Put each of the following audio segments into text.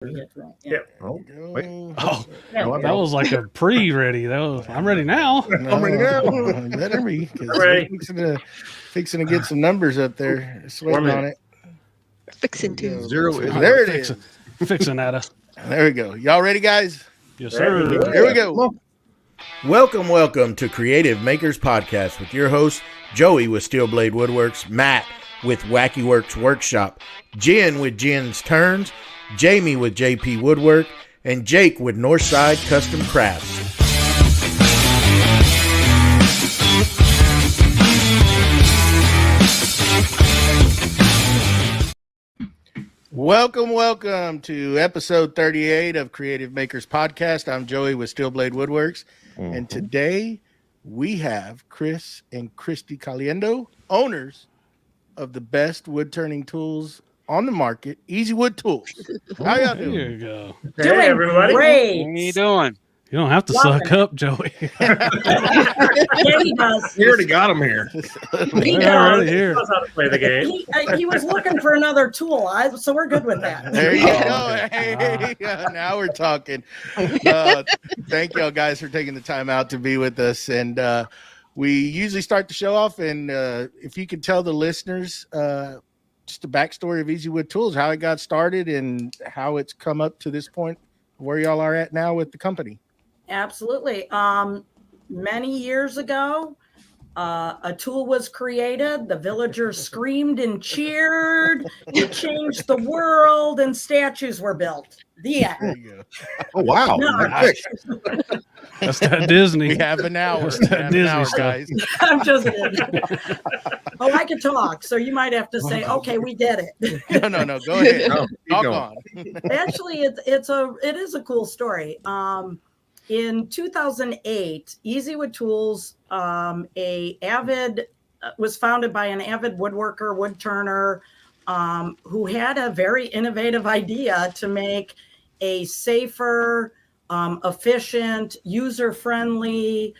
Yeah. Oh, wait. Oh, Yeah. that was like a pre-ready. I'm ready now. No, I'm ready now. You better be, because I'm ready. fixing to get some numbers up there. Sweating on it. Fixing There we to. go. Zero is There it is. Fixing at us. There we go. Y'all ready, guys? Yes, sir. Here we go. Welcome to Creative Makers Podcast with your host, Joey with Steel Blade Woodworks, Matt with Wacky Works Workshop, Jen with Jen's Turns, Jamie with JP Woodwork, and Jake with Northside Custom Crafts. Welcome to episode 38 of Creative Makers Podcast. I'm Joey with Steel Blade Woodworks, and today we have Chris and Christy Caliendo, owners of the best wood turning tools on the market, Easywood Tools. How y'all There doing? you go. Hey, everybody. Great. How you doing? You don't have to Love suck up, Joey. Yeah, he does. You already got him here. He They're does. already here. Knows how to play the game. He was looking for another tool, so we're good with that. There you go. Hey, now we're talking. Thank y'all guys for taking the time out to be with us. And we usually start the show off. And if you could tell the listeners just the backstory of Easywood Tools, how it got started and how it's come up to this point, where y'all are at now with the company. Absolutely. Many years ago, a tool was created. The villagers screamed and cheered. It changed the world, and statues were built. The There end. you go. Oh, wow. No. Quick. That's that Disney. We have an hour. That's We that have an Disney hour, stuff. guys. I'm just kidding. Oh, I can talk, so you might have to say, "Okay, we did it." No. Go ahead. No, keep Talk going. on. Actually, it is a cool story. In 2008, Easywood Tools, was founded by an avid woodworker, wood turner, who had a very innovative idea to make a safer, efficient, user-friendly,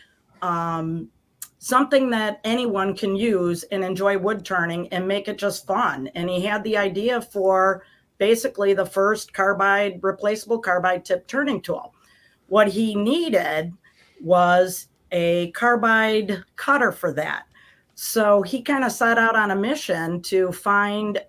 something that anyone can use and enjoy wood turning and make it just fun. And he had the idea for basically the first replaceable carbide tip turning tool. What he needed was a carbide cutter for that. So he kind of set out on a mission to find,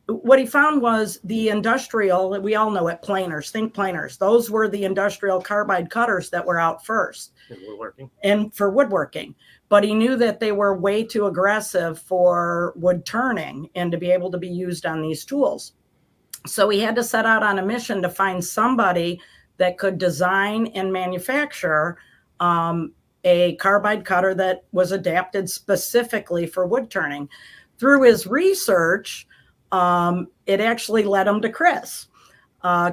what he found was the industrial, we all know it, planers, think planers. Those were the industrial carbide cutters that were out first. Woodworking. And for woodworking. But he knew that they were way too aggressive for wood turning and to be able to be used on these tools. So he had to set out on a mission to find somebody that could design and manufacture a carbide cutter that was adapted specifically for wood turning. Through his research, it actually led him to Chris.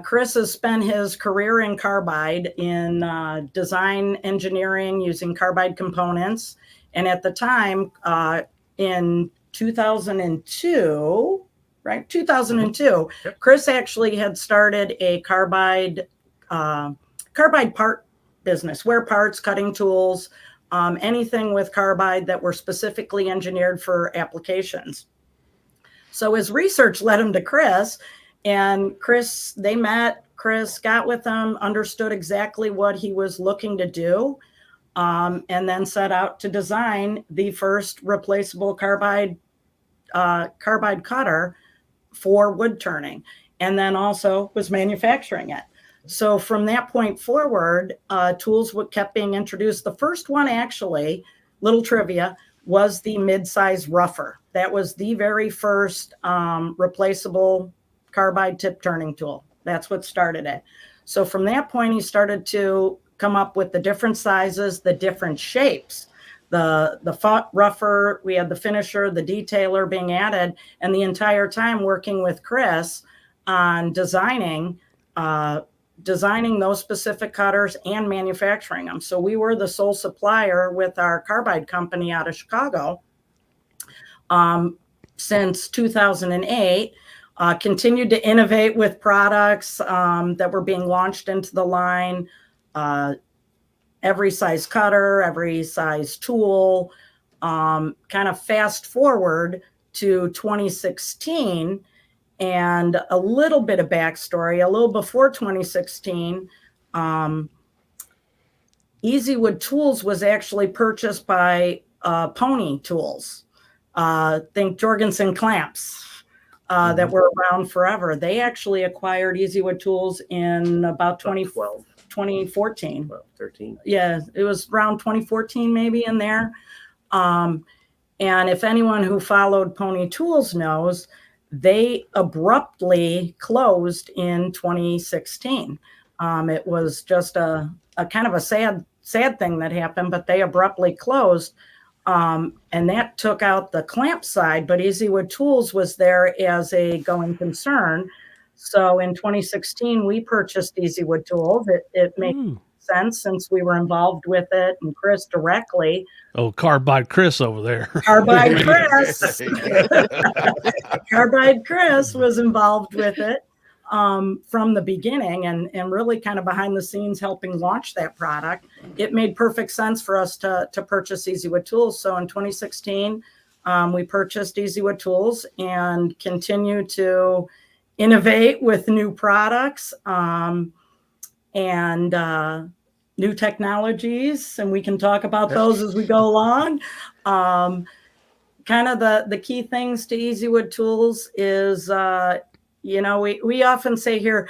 Chris has spent his career in carbide in design engineering using carbide components. And at the time, in 2002, right? 2002, Yep. Chris actually had started a carbide part business, wear parts, cutting tools, anything with carbide that were specifically engineered for applications. So his research led him to Chris, and they met. Chris got with him, understood exactly what he was looking to do, and then set out to design the first replaceable carbide cutter for wood turning, and then also was manufacturing it. So from that point forward, tools kept being introduced. The first one, actually, little trivia, was the mid-size rougher. That was the very first replaceable carbide tip turning tool. That's what started it. So from that point, he started to come up with the different sizes, the different shapes. The rougher, we had the finisher, the detailer being added, and the entire time working with Chris on designing those specific cutters and manufacturing them. So we were the sole supplier with our carbide company out of Chicago since 2008. Continued to innovate with products that were being launched into the line. Every size cutter, every size tool. Kind of fast forward to 2016, And a little bit of backstory, a little before 2016, Easywood Tools was actually purchased by Pony Tools. Think Jorgensen clamps that were around forever. They actually acquired Easywood Tools in about 2014. 13. Yeah, it was around 2014, maybe in there. And if anyone who followed Pony Tools knows, they abruptly closed in 2016. It was just a kind of a sad thing that happened, but they abruptly closed. And that took out the clamp side, but Easywood Tools was there as a going concern. So in 2016, we purchased Easywood Tools. It made sense since we were involved with it, and Chris directly. Oh, Carbide Chris over there. Carbide Chris. Carbide Chris was involved with it from the beginning and really kind of behind the scenes helping launch that product. It made perfect sense for us to purchase Easywood Tools. So in 2016, we purchased Easywood Tools and continue to innovate with new products and new technologies, and we can talk about those as we go along. Kind of the key things to Easywood Tools is, we often say here,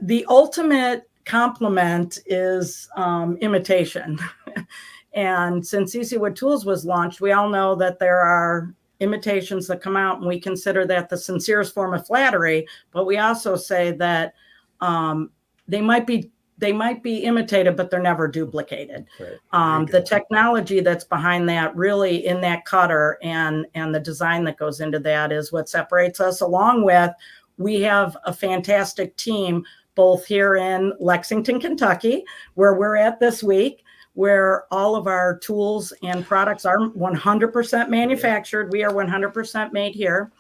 the ultimate compliment is imitation. And since Easywood Tools was launched, we all know that there are imitations that come out, and we consider that the sincerest form of flattery. But we also say that they might be imitated, but they're never duplicated. Right. The technology that's behind that, really in that cutter and the design that goes into that, is what separates us. Along with, we have a fantastic team both here in Lexington, Kentucky, where we're at this week, where all of our tools and products are 100% manufactured. We are 100% made here,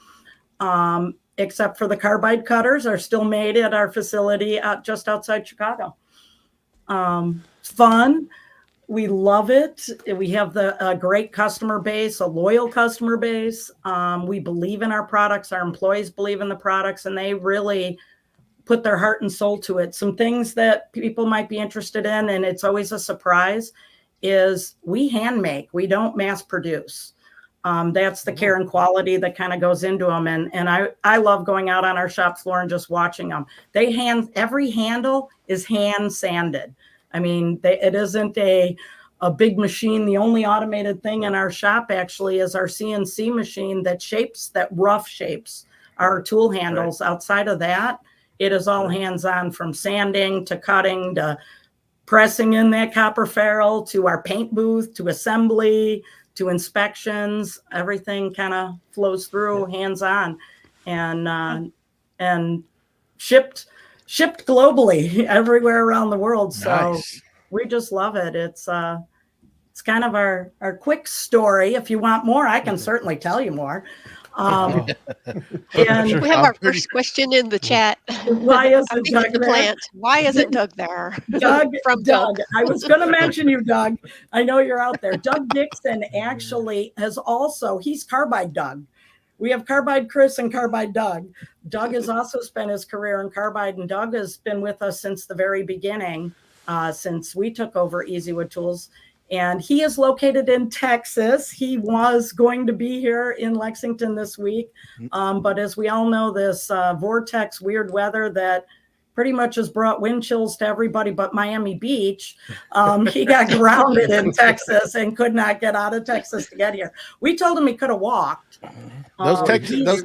except for the carbide cutters are still made at our facility just outside Chicago. Fun. We love it. We have a great customer base, a loyal customer base. We believe in our products. Our employees believe in the products, and they really put their heart and soul to it. Some things that people might be interested in, and it's always a surprise, is we hand make. We don't mass produce. That's the care and quality that kind of goes into them. And I love going out on our shop floor and just watching them. Every handle is hand sanded. I mean, it isn't a big machine. The only automated thing in our shop actually is our CNC machine that rough shapes our tool handles. Right. Outside of that, it is all hands-on, from sanding to cutting to pressing in that copper ferrule to our paint booth to assembly to inspections. Everything kind of flows through hands-on and shipped globally everywhere around the world. So nice. We just love it. It's kind of our quick story. If you want more, I can certainly tell you more. And we have our first question in the chat. Why isn't Doug the plant? Why isn't Doug there? Doug, I was going to mention you, Doug. I know you're out there. Doug Dixon actually he's Carbide Doug. We have Carbide Chris and Carbide Doug. Doug has also spent his career in Carbide, and Doug has been with us since the very beginning, since we took over Easywood Tools. And he is located in Texas. He was going to be here in Lexington this week. But as we all know, this vortex weird weather that pretty much has brought wind chills to everybody but Miami Beach. He got grounded in Texas and could not get out of Texas to get here. We told him he could have walked. Those Texas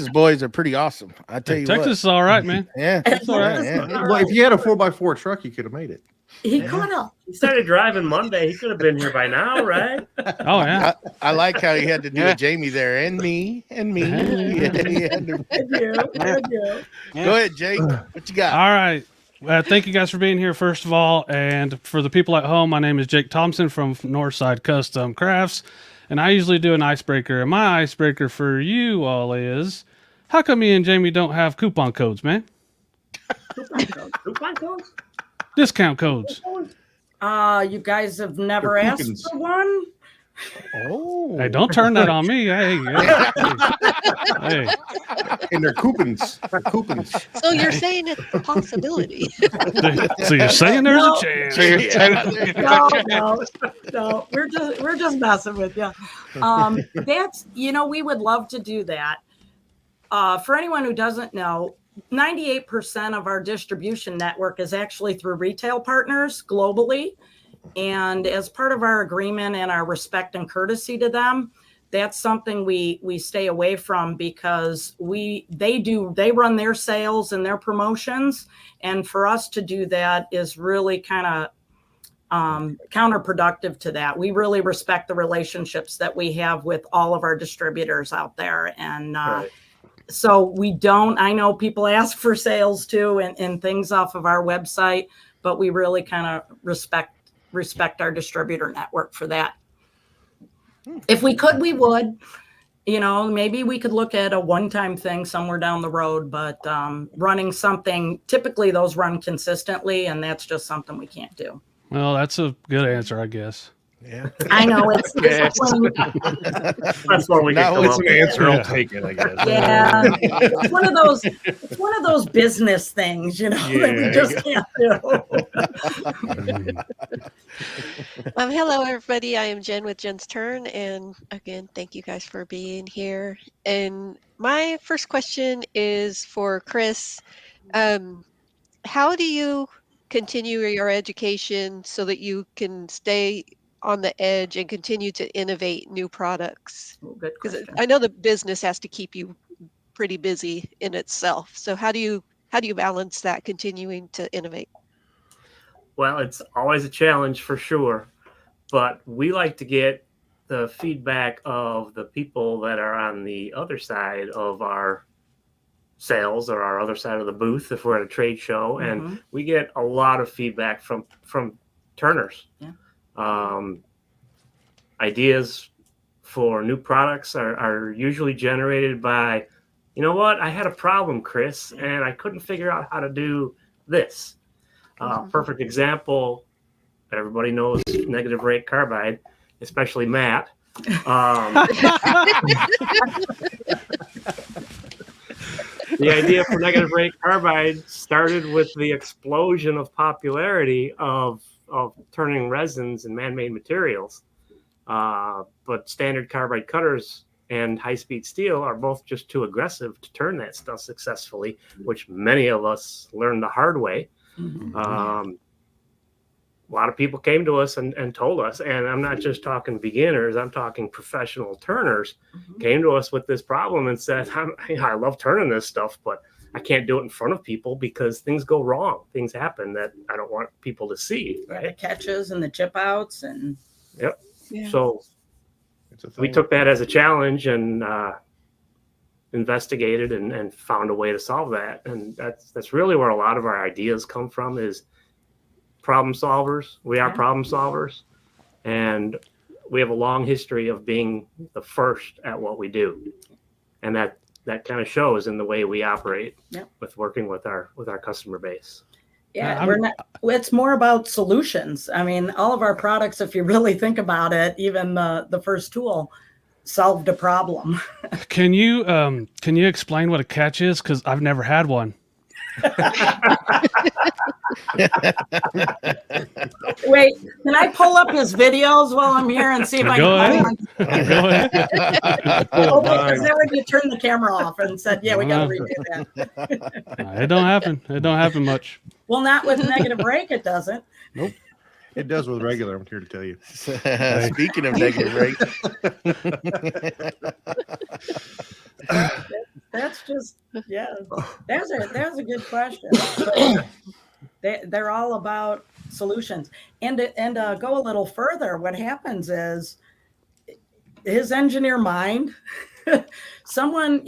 boys are pretty awesome. I tell you, Texas is all right, man. Yeah, it's all right. Yeah. Well, if you had a 4x4 truck, you could have made it. He could have. He started driving Monday. He could have been here by now, right? Oh, yeah. I like how he had to do a Jamie there, and me. Thank you. Go ahead, Jake. What you got? All right. Thank you guys for being here, first of all. And for the people at home, my name is Jake Thompson from Northside Custom Crafts. And I usually do an icebreaker. And my icebreaker for you all is, how come me and Jamie don't have coupon codes, man? Coupon codes? Discount codes. You guys have never asked for one? Oh, Hey, don't turn that on me. Hey. and they're coupons. So you're saying it's a possibility. So you're saying there's No. a chance. No, we're just messing with you. That's, we would love to do that. For anyone who doesn't know, 98% of our distribution network is actually through retail partners globally. And as part of our agreement and our respect and courtesy to them, that's something we stay away from, because they run their sales and their promotions. And for us to do that is really kind of counterproductive to that. We really respect the relationships that we have with all of our distributors out there. And so we don't, I know people ask for sales too and things off of our website, but we really kind of respect our distributor network for that. If we could, we would. Maybe we could look at a one-time thing somewhere down the road, but running something, typically those run consistently, and that's just something we can't do. Well, that's a good answer, I guess. Yeah. I know it's That's what we Now can come it's up an with. answer. I'll take it, I guess. yeah, it's one of those business things, that we just can't do. Hello, everybody. I am Jen with Jen's Turn. And again, thank you guys for being here. And my first question is for Chris. How do you continue your education so that you can stay on the edge and continue to innovate new products? Good Because question. I know the business has to keep you pretty busy in itself. So how do you balance that, continuing to innovate? Well, it's always a challenge for sure, but we like to get the feedback of the people that are on the other side of our sales or our other side of the booth if we're at a trade show, and we get a lot of feedback from turners. Ideas for new products are usually generated by, I had a problem, Chris, and I couldn't figure out how to do this. Perfect example, everybody knows negative rate carbide, especially Matt. The idea for negative rate carbide started with the explosion of popularity of turning resins and man-made materials. But standard carbide cutters and high-speed steel are both just too aggressive to turn that stuff successfully, which many of us learned the hard way. A lot of people came to us and told us, and I'm not just talking beginners, I'm talking professional turners, came to us with this problem and said, I love turning this stuff, but I can't do it in front of people because things go wrong. Things happen that I don't want people to see. Right? The catches and the chip outs and So we took that as a challenge and investigated and found a way to solve that. And that's really where a lot of our ideas come from, is problem solvers. We are problem solvers, and we have a long history of being the first at what we do. And that kind of shows in the way we operate with working with our customer base. Yeah, it's more about solutions. I mean, all of our products, if you really think about it, even the first tool solved a problem. Can you explain what a catch is? Because I've never had one. Wait, can I pull up his videos while I'm here and see if I can find one? Go ahead. Because then when you turn the camera off and said, yeah, we got to redo that. It don't happen. It don't happen much. Well, not with negative rake, it doesn't. Nope. It does with regular, I'm here to tell you. Speaking of negative rate. That's just, that's a good question. They're all about solutions. And go a little further, what happens is his engineer mind, someone,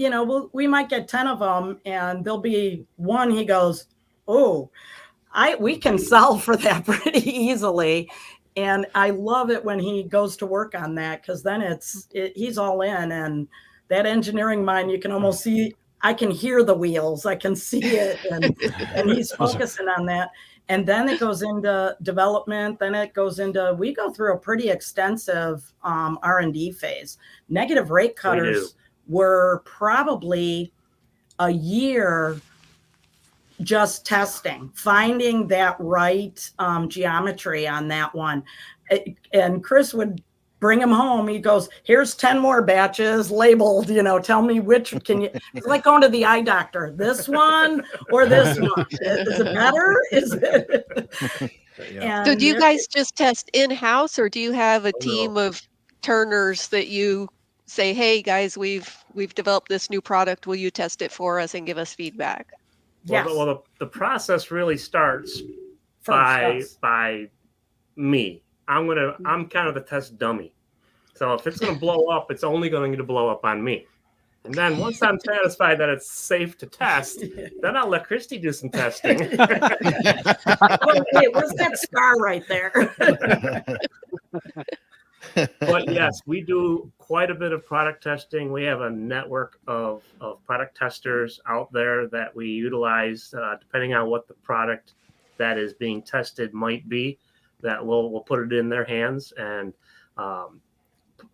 we might get 10 of them and there'll be one, he goes, oh, we can solve for that pretty easily. And I love it when he goes to work on that, because then he's all in, and that engineering mind, you can almost see, I can hear the wheels, I can see it, and he's focusing on that. And then it goes into development. Then it goes into, we go through a pretty extensive R&D phase. Negative rake cutters were probably a year just testing, finding that right geometry on that one. And Chris would bring them home. He goes, here's 10 more batches labeled, tell me which can you, it's like going to the eye doctor, this one or this one. Is it better? Is it? Yeah. So do you guys just test in-house, or do you have a team of turners that you say, hey guys, we've developed this new product, will you test it for us and give us feedback? Yes. Well, the process really starts First, by me. I'm kind of the test dummy. So if it's going to blow up, it's only going to blow up on me. And then once I'm satisfied that it's safe to test, then I'll let Christy do some testing. Okay, where's that scar right there? But yes, we do quite a bit of product testing. We have a network of product testers out there that we utilize depending on what the product that is being tested might be, that we'll put it in their hands. And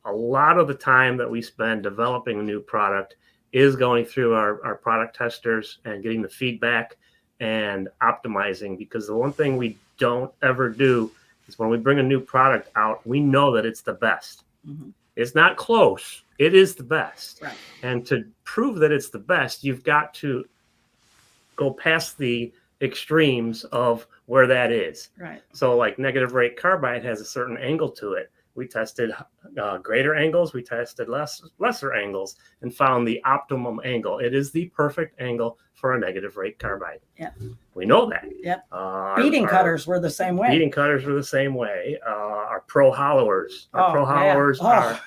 a lot of the time that we spend developing a new product is going through our product testers and getting the feedback and optimizing, because the one thing we don't ever do is when we bring a new product out, we know that it's the best. Mm-hmm. It's not close. It is the best. Right. And to prove that it's the best, you've got to go past the extremes of where that is. Right. So like negative rake carbide has a certain angle to it. We tested greater angles. We tested lesser angles and found the optimum angle. It is the perfect angle for a negative rake carbide. Yep. We know that. Yep. Beading cutters were the same way. Beading cutters were the same way. Our pro hollowers. Our pro hollowers are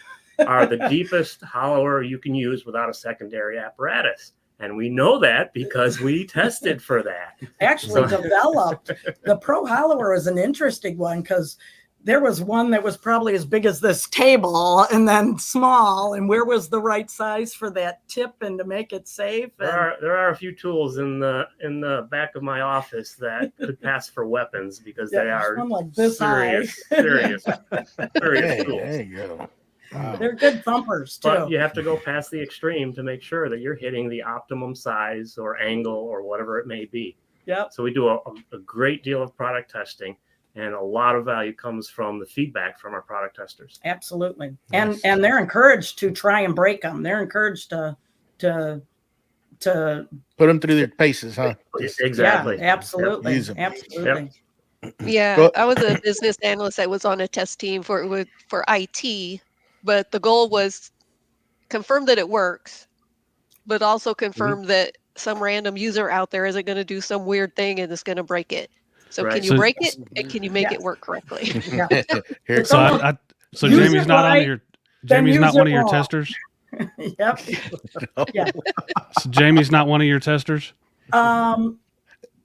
the deepest hollower you can use without a secondary apparatus. And we know that because we tested for that. Actually developed. The pro hollower is an interesting one because there was one that was probably as big as this table and then small. And where was the right size for that tip and to make it safe? There are a few tools in the back of my office that could pass for weapons because they are like this serious tools. There you go. Wow. They're good thumpers too. But you have to go past the extreme to make sure that you're hitting the optimum size or angle or whatever it may be. Yep. So we do a great deal of product testing. And a lot of value comes from the feedback from our product testers. Absolutely. And they're encouraged to try and break them. They're encouraged to put them through their paces, huh? Exactly. Yeah, absolutely. Yep. Absolutely. Yep. Yeah, I was a business analyst. I was on a test team for IT, but the goal was confirm that it works, but also confirm that some random user out there isn't going to do some weird thing and is going to break it. So can you break it and can you make it work correctly? Yeah. So Jamie's not on your Jamie's not one of your testers? Yep. Yeah. So Jamie's not one of your testers?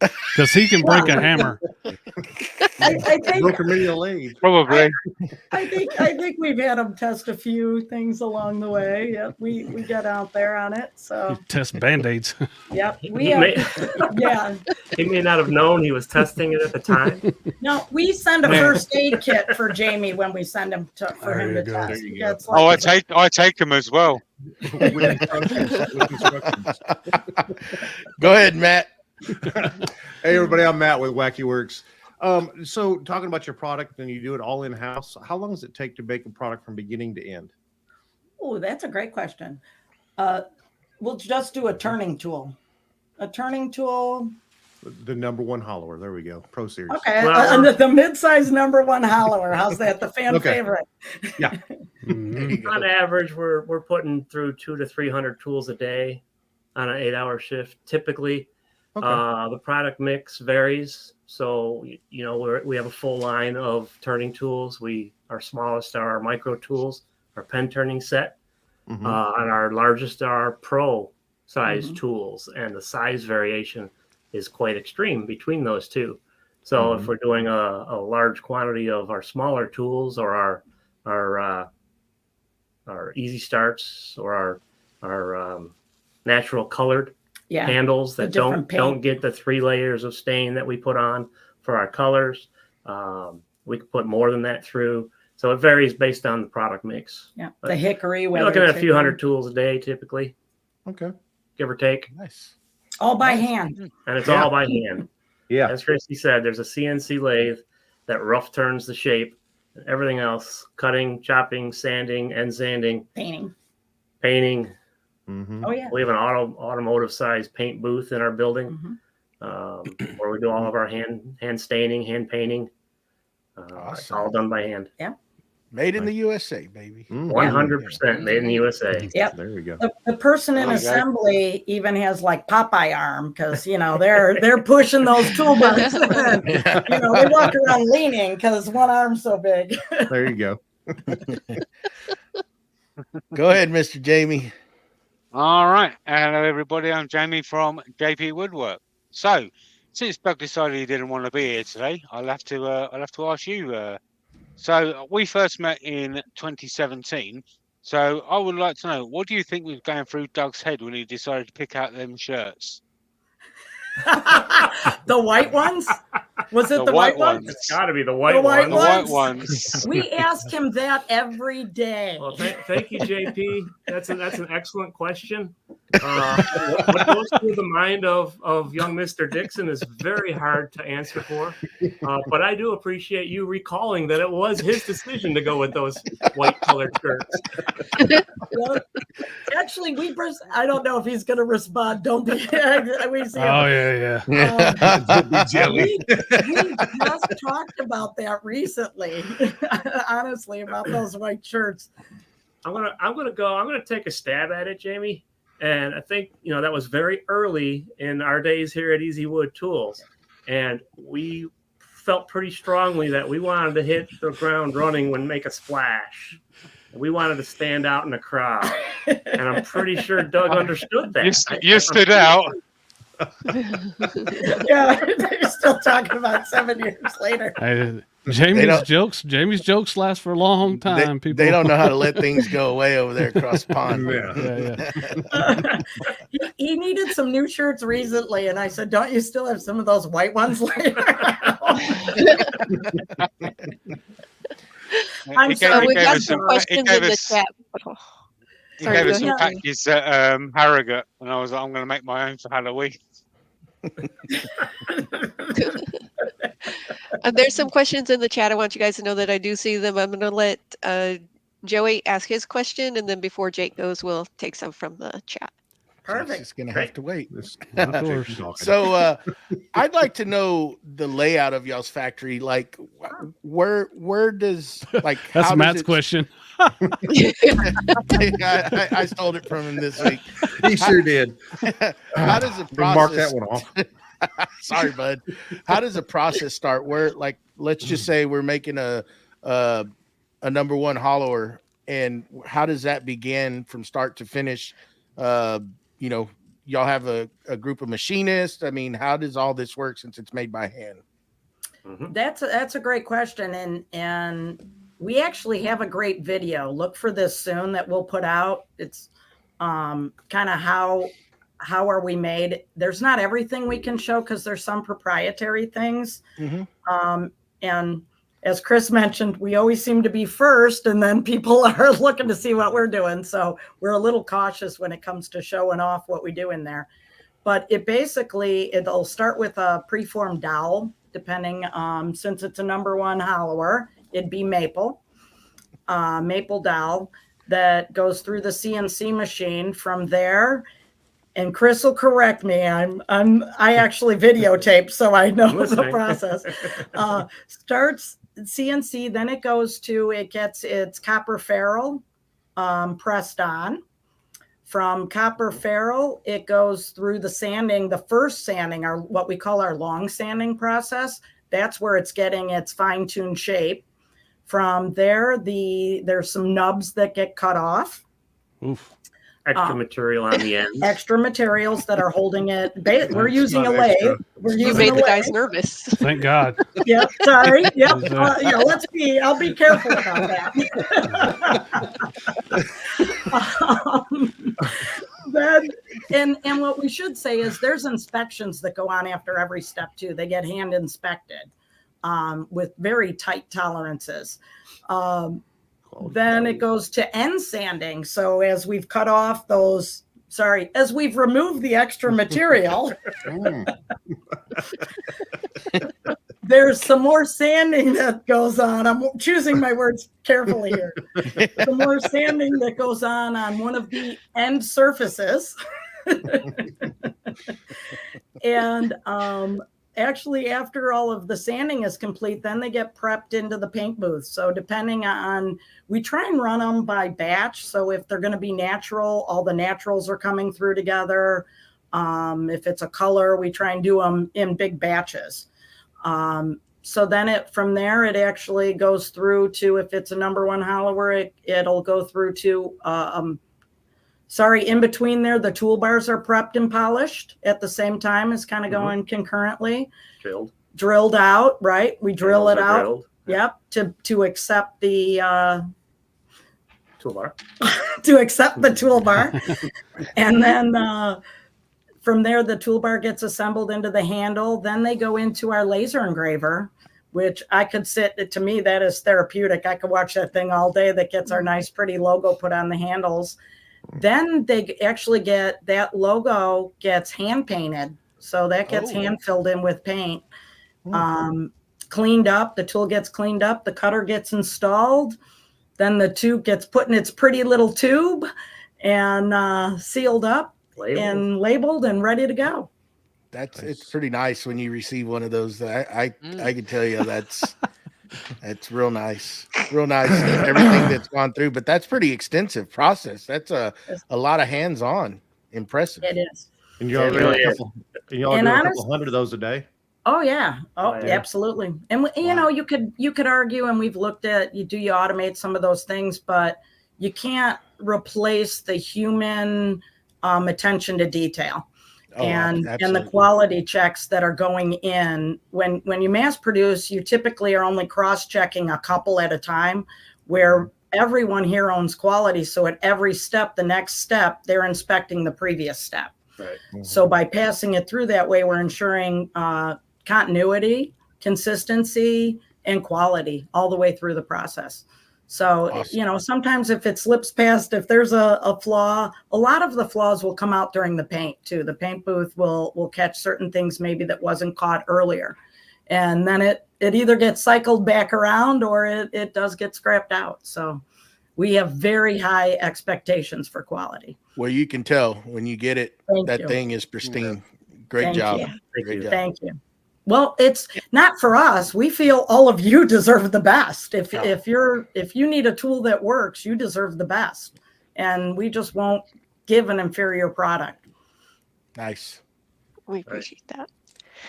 Because he can break a hammer. I think broke a medial leg. Probably. I think we've had him test a few things along the way. Yep, we got out there on it. So You test Band-Aids. yep, He yeah. may not have known he was testing it at the time. No, we send a first aid kit for Jamie when we send him for him to test. Yeah, it's like I take them as well. With instructions. Go ahead, Matt. Hey everybody, I'm Matt with Wacky Works. So talking about your product, and you do it all in house. How long does it take to make a product from beginning to end? Oh, that's a great question. We'll just do a turning tool. A turning tool. The number one hollower. There we go. Pro Series. Okay, Well, the mid-size number one hollower. How's that? The fan favorite. Yeah. On average, we're putting through 200 to 300 tools a day on an 8-hour shift. Typically, the product mix varies. So we have a full line of turning tools. Our smallest are our micro tools, our pen turning set, and our largest are pro size tools, and the size variation is quite extreme between those two. So if we're doing a large quantity of our smaller tools or our easy starts or our natural colored, handles that different don't get the 3 layers of stain that we put on for our colors. We can put more than that through. So it varies based on the product mix. Yeah, But the hickory. we're looking at a few hundred tools a day, typically. Okay. Give or take. Nice. All by hand. And it's all by hand. Yeah. As Christy said, there's a CNC lathe that rough turns the shape. And everything else, cutting, chopping, sanding, end sanding, Painting. painting. Mm-hmm. Oh, yeah. We have an automotive size paint booth in our building, where we do all of our hand staining, hand painting. It's Awesome. all done by hand. Made in the USA, baby. 100% made in the USA. Yep. There we go. The person in There you go. assembly even has like Popeye arm because they're pushing those toolbars. They walk around leaning because one arm's so big. There you go. Go ahead, Mr. Jamie. All right. Hello, everybody. I'm Jamie from JP Woodwork. So, since Doug decided he didn't want to be here today, I'll have to ask you. So we first met in 2017. So I would like to know, what do you think was going through Doug's head when he decided to pick out them shirts? The white ones? Was it the white ones? It's got to be the white The white ones. The white ones. We ask him that every day. Well, thank you, JP. That's an excellent question. What goes through the mind of young Mr. Dixon is very hard to answer for. But I do appreciate you recalling that it was his decision to go with those white colored shirts. Well, actually, I don't know if he's going to respond. Don't be. We see him. Oh yeah. We just talked about that recently. Honestly, about those white shirts. I'm gonna take a stab at it, Jamie. And I think that was very early in our days here at Easywood Tools, and we felt pretty strongly that we wanted to hit the ground running and make a splash. We wanted to stand out in the crowd, and I'm pretty sure Doug understood that. You stood out. Yeah, they're still talking about 7 years later. Hey, Jamie's jokes last for a long time. People, They don't know how to let things go away over there across the pond. Yeah. He needed some new shirts recently, and I said, "Don't you still have some of those white ones later?" I'm sorry. We got some questions in the chat. He gave us some patches at Harrogate, and I was like, I'm going to make my own for Halloween. There's some questions in the chat. I want you guys to know that I do see them. I'm going to let Joey ask his question, and then before Jake goes, we'll take some from the chat. Perfect. Just gonna have to wait. Of course. So I'd like to know the layout of y'all's factory. Like, where does That's how Matt's does question. I stole it from him this week. He sure did. How does the Mark that process? one off. Sorry, bud. How does the process start? Where, let's just say we're making a number one hollower, and how does that begin from start to finish? Y'all have a group of machinists. I mean, how does all this work since it's made by hand? That's a great question, and we actually have a great video. Look for this soon that we'll put out. It's kind of how are we made. There's not everything we can show because there's some proprietary things. And as Chris mentioned, we always seem to be first, and then people are looking to see what we're doing. So we're a little cautious when it comes to showing off what we do in there. But it'll start with a preformed dowel, depending, since it's a number one hollower, it'd be maple dowel that goes through the CNC machine. From there, and Chris will correct me, I actually videotape, so I know the process. Starts CNC, then it gets its copper ferrule pressed on. From copper ferrule, it goes through the sanding, the first sanding, or what we call our long sanding process. That's where it's getting its fine-tuned shape. From there, there's some nubs that get cut off. Oof. Extra material on the end. Extra materials that are holding it. We're using a lathe. You made the guys nervous. Thank God. Yep. Sorry. Yep. I'll be careful about that. Then And what we should say is there's inspections that go on after every step too. They get hand inspected with very tight tolerances. Then it goes to end sanding. So as we've cut off those, as we've removed the extra material, there's some more sanding that goes on. I'm choosing my words carefully here. Some more sanding that goes on one of the end surfaces. And actually, after all of the sanding is complete, then they get prepped into the paint booth. So depending on, we try and run them by batch. So if they're going to be natural, all the naturals are coming through together. If it's a color, we try and do them in big batches. So then from there, it actually goes through to, if it's a number one hollower, it'll go through to, in between there, the toolbars are prepped and polished at the same time as kind of going concurrently. Drilled out, right? We drill it out. Drilled. Yep. To accept the toolbar. To accept the toolbar. And then from there, the toolbar gets assembled into the handle. Then they go into our laser engraver, which to me, that is therapeutic. I could watch that thing all day. That gets our nice, pretty logo put on the handles. Then they actually get that logo gets hand painted. So that gets hand filled in with paint. Cleaned up, the tool gets cleaned up, the cutter gets installed. Then the tube gets put in its pretty little tube and sealed up. And labeled and ready to go. It's pretty nice when you receive one of those. I can tell you that's real nice, everything that's gone through. But that's pretty extensive process. That's a lot of hands-on. Impressive. It is. And y'all do a couple hundred of those a day. Oh yeah. Absolutely. And you know, you could argue, and we've looked at you automate some of those things, but you can't replace the human attention to detail and the quality checks that are going in. When you mass produce, you typically are only cross-checking a couple at a time, where everyone here owns quality. So at every step, the next step, they're inspecting the previous step. Right. So by passing it through that way, we're ensuring continuity, consistency, and quality all the way through the process. So, you know, sometimes if it slips past, if there's a flaw, a lot of the flaws will come out during the paint too. The paint booth will catch certain things maybe that wasn't caught earlier. And then it either gets cycled back around or it does get scrapped out. So we have very high expectations for quality. Well, you can tell when you get it, thing is pristine. Great job. Great job. Thank you. Well, it's not for us. We feel all of you deserve the best. If you need a tool that works, you deserve the best. And we just won't give an inferior product. Nice. We appreciate that.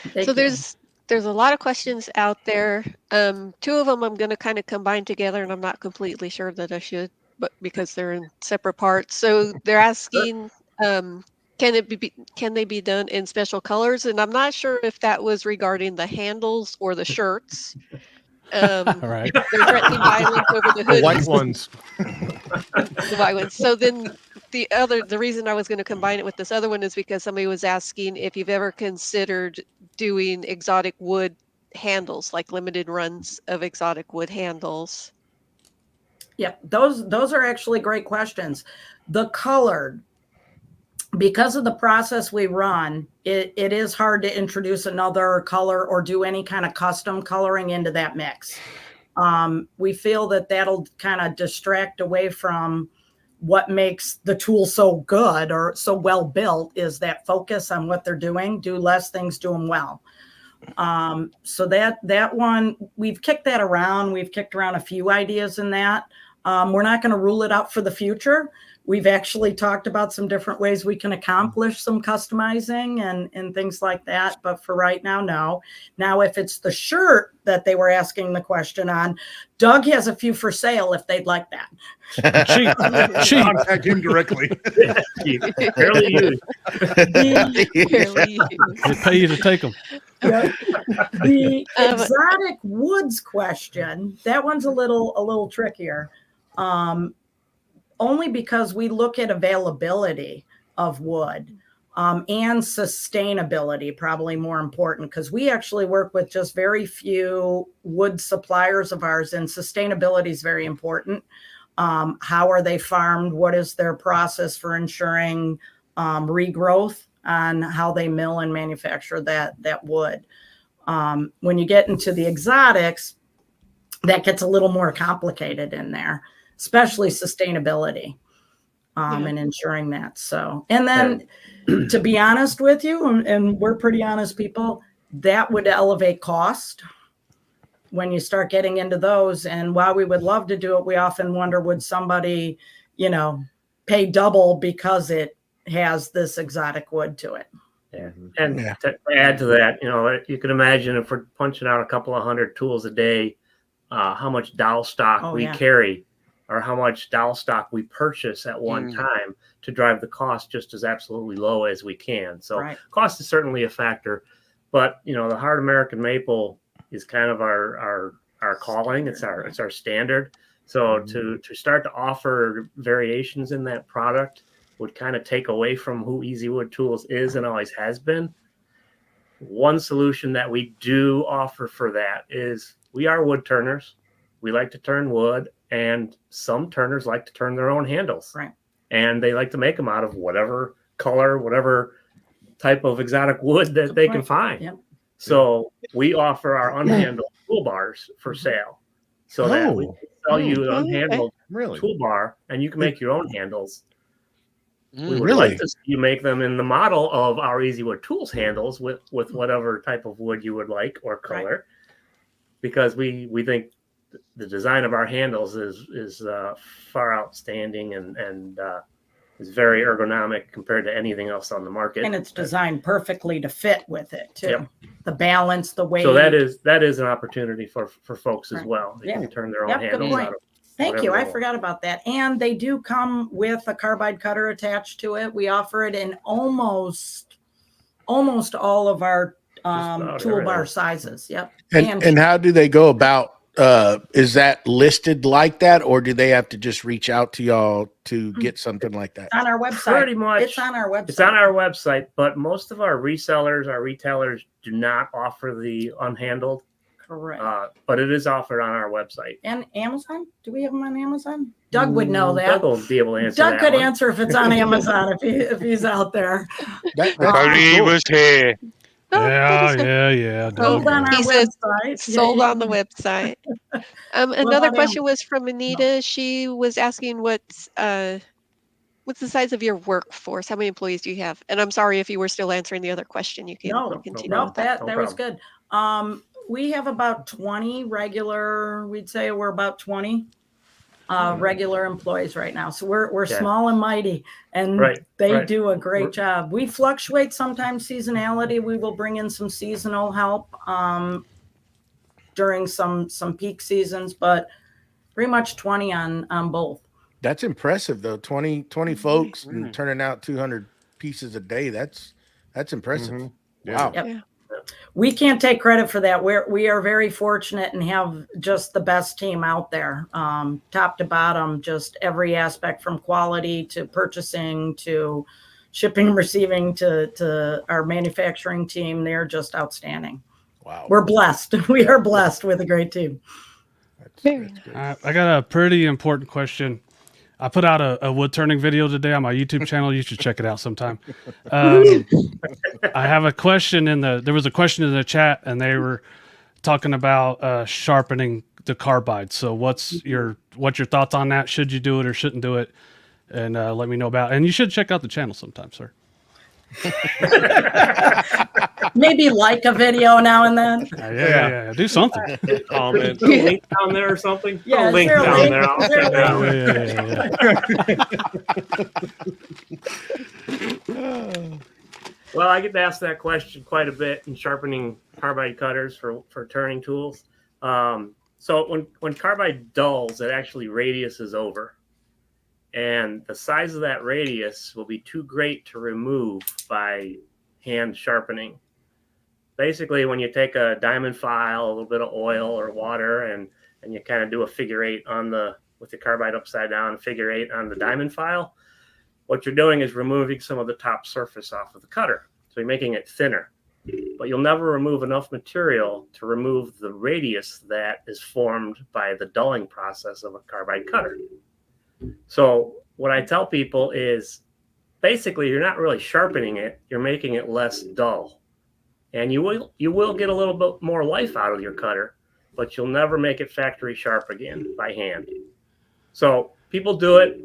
Thank so you. there's a lot of questions out there. Two of them I'm going to kind of combine together, and I'm not completely sure that I should, but because they're in separate parts. So they're asking, can they be done in special colors? And I'm not sure if that was regarding the handles or the shirts. Right. They're threatening violence over the hoodies. The white ones. The white ones. So then the reason I was going to combine it with this other one is because somebody was asking if you've ever considered doing exotic wood handles, like limited runs of exotic wood handles. Yeah, those are actually great questions. The colored, because of the process we run, it is hard to introduce another color or do any kind of custom coloring into that mix. We feel that that'll kind of distract away from what makes the tool so good or so well built, is that focus on what they're doing. Do less things, do them well. So that one, we've kicked that around. We've kicked around a few ideas in that. We're not going to rule it out for the future. We've actually talked about some different ways we can accomplish some customizing and things like that. But for right now, no. Now, if it's the shirt that they were asking the question on, Doug has a few for sale if they'd like that. Cheap. Contact him directly. Barely used. They pay you to take them. Yeah. The exotic woods question, that one's a little trickier. Only because we look at availability of wood. and sustainability, probably more important, because we actually work with just very few wood suppliers of ours, and sustainability is very important. How are they farmed? What is their process for ensuring regrowth on how they mill and manufacture that wood? When you get into the exotics, that gets a little more complicated in there, especially sustainability and ensuring that. So, and then to be honest with you, and we're pretty honest people, that would elevate cost when you start getting into those. And while we would love to do it, we often wonder, would somebody, you know, pay double because it has this exotic wood to it? Yeah. And to add to that, you know, you can imagine if we're punching out a couple of hundred tools a day, how much dowel stock we carry, or how much dowel stock we purchase at one time to drive the cost just as absolutely low as we can. So cost is certainly a factor, but you know, the hard American maple is kind of our calling. It's our standard. So to start to offer variations in that product would kind of take away from who Easywood Tools is and always has been. One solution that we do offer for that is we are wood turners. We like to turn wood, and some turners like to turn their own handles. Right. And they like to make them out of whatever color, whatever type of exotic wood that they can find. Yep. So we offer our unhandled toolbars for sale, so that we can sell you an unhandled toolbar, and you can make your own handles. We would like to see you make them in the model of our Easywood Tools handles with whatever type of wood you would like or color, because we think the design of our handles is far outstanding and is very ergonomic compared to anything else on the market. And it's designed perfectly to fit with it too. Yep. The balance, the weight. So that is an opportunity for folks as well. They can turn their own handles out of. Thank you. I forgot about that. And they do come with a carbide cutter attached to it. We offer it in almost all of our toolbar sizes. Yep. And how do they go about? Is that listed like that, or do they have to just reach out to y'all to get something like that? On our website. Pretty much. It's on our website. It's on our website, but most of our resellers, our retailers do not offer the unhandled. Correct. But it is offered on our website. And Amazon? Do we have them on Amazon? Doug would know that. Doug will be able to answer Doug that could one. answer if it's on Amazon, if he's out there. He was here. Yeah. Sold on our website. Sold on the website. Another question was from Anita. She was asking what's the size of your workforce? How many employees do you have? And I'm sorry if you were still answering the other question. You can continue. No, that was good. We have about 20 regular. We'd say we're about 20 regular employees right now. So we're small and mighty, and they do a great job. We fluctuate sometimes seasonality. We will bring in some seasonal help during some peak seasons, but pretty much 20 on both. That's impressive though. 20 folks and turning out 200 pieces a day. That's impressive. Wow. Yep. We can't take credit for that. We are very fortunate and have just the best team out there, top to bottom, just every aspect from quality to purchasing to shipping and receiving to our manufacturing team. They're just outstanding. Wow. We're blessed. We are blessed with a great team. Very nice. I got a pretty important question. I put out a wood turning video today on my YouTube channel. You should check it out sometime. I have a question there was a question in the chat, and they were talking about sharpening the carbide. So what's your thoughts on that? Should you do it or shouldn't do it? And let me know about it. And you should check out the channel sometime, sir. Maybe like a video now and then. Yeah. Do something. Comment. Link down there or something. Yeah, link down link? there. I'll check it out. Well, I get asked that question quite a bit in sharpening carbide cutters for turning tools. So when carbide dulls, it actually radiuses over. And the size of that radius will be too great to remove by hand sharpening. Basically, when you take a diamond file, a little bit of oil or water, and you kind of do a figure eight with the carbide upside down, figure eight on the diamond file, what you're doing is removing some of the top surface off of the cutter. So you're making it thinner. But you'll never remove enough material to remove the radius that is formed by the dulling process of a carbide cutter. So what I tell people is basically you're not really sharpening it, you're making it less dull. And you will get a little bit more life out of your cutter, but you'll never make it factory sharp again by hand. So people do it.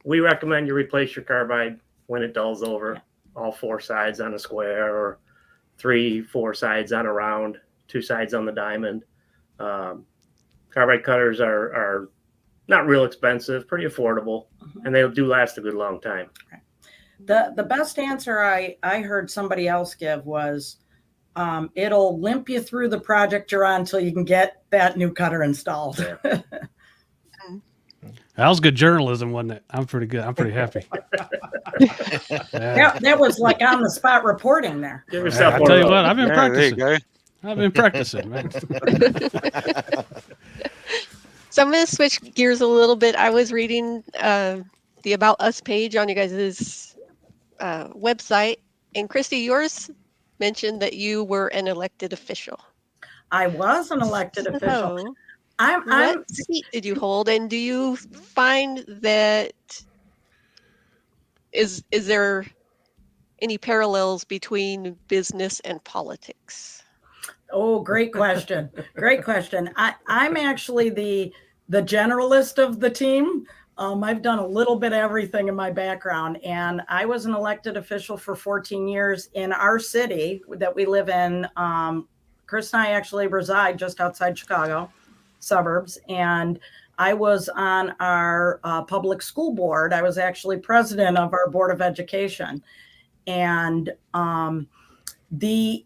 We recommend you replace your carbide when it dulls over, all 4 sides on a square, or 3-4 sides on a round, 2 sides on the diamond. Carbide cutters are not real expensive, pretty affordable, and they do last a good long time. The best answer I heard somebody else give was, it'll limp you through the project you're on until you can get that new cutter installed. Yeah. That was good journalism, wasn't it? I'm pretty good. I'm pretty happy. That was like on the spot reporting there. Give yourself I more tell you love. what, I've been There practicing. you go. I've been practicing, man. So I'm going to switch gears a little bit. I was reading the About Us page on you guys' website, and Christy, yours mentioned that you were an elected official. I was an elected official. So, I'm what seat did you hold, and do you find that is there any parallels between business and politics? Oh, great question. Great question. I'm actually the generalist of the team. I've done a little bit of everything in my background, and I was an elected official for 14 years in our city that we live in. Chris and I actually reside just outside Chicago suburbs, and I was on our public school board. I was actually president of our Board of Education, and the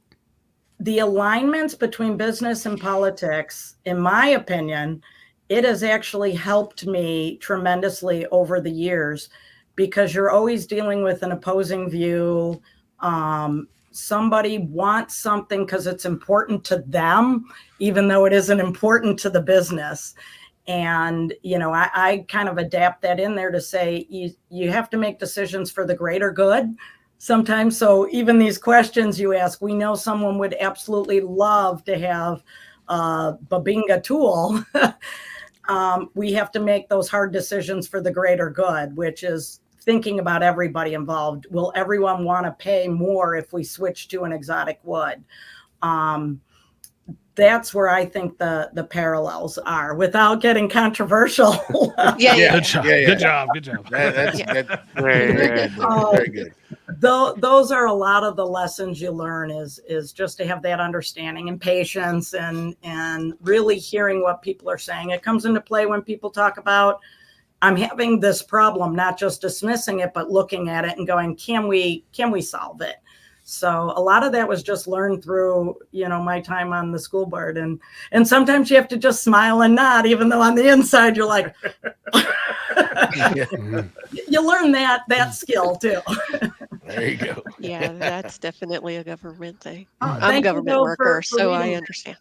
alignments between business and politics, in my opinion, it has actually helped me tremendously over the years, because you're always dealing with an opposing view. Somebody wants something because it's important to them, even though it isn't important to the business. And, you know, I kind of adapt that in there to say, you have to make decisions for the greater good sometimes. So even these questions you ask, we know someone would absolutely love to have a Babinga tool. We have to make those hard decisions for the greater good, which is thinking about everybody involved. Will everyone want to pay more if we switch to an exotic wood? That's where I think the parallels are, without getting controversial. Yeah. Good job. Yeah. Good job. Good job. That's Very very good. good. Very good. Those are a lot of the lessons you learn, is just to have that understanding and patience, and really hearing what people are saying. It comes into play when people talk about, I'm having this problem, not just dismissing it, but looking at it and going, can we solve it? So a lot of that was just learned through, you know, my time on the school board, and sometimes you have to just smile and nod, even though on the inside you're like, you learn that skill too. There you go. Yeah, that's definitely a government thing. Oh, I'm a thank you, government though, worker, for so I reading. understand.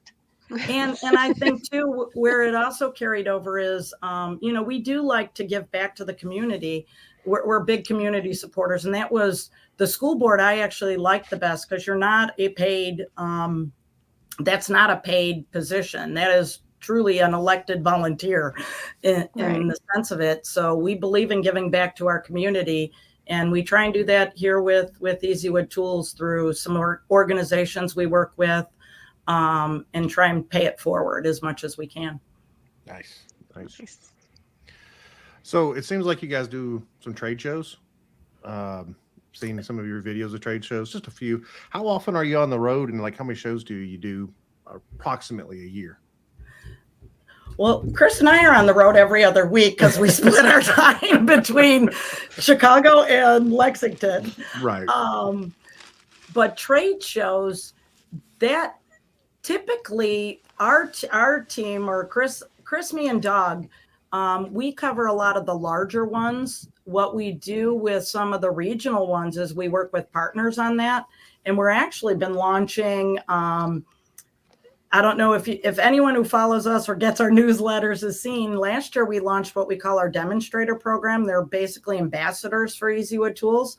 And I think too, where it also carried over is, you know, we do like to give back to the community. We're big community supporters, and that was the school board I actually liked the best, because you're not a paid, that's not a paid position. That is truly an elected volunteer in the sense of it. So we believe in giving back to our community, and we try and do that here with Easywood Tools through some organizations we work with, and try and pay it forward as much as we can. Nice. So it seems like you guys do some trade shows. Seen some of your videos of trade shows, just a few. How often are you on the road, and like how many shows do you do approximately a year? Well, Chris and I are on the road every other week because we split our time between Chicago and Lexington. Right. But trade shows, that typically our team, or Chris, me and Doug, we cover a lot of the larger ones. What we do with some of the regional ones is we work with partners on that. And we're actually been launching I don't know if anyone who follows us or gets our newsletters has seen, last year we launched what we call our demonstrator program. They're basically ambassadors for Easywood tools.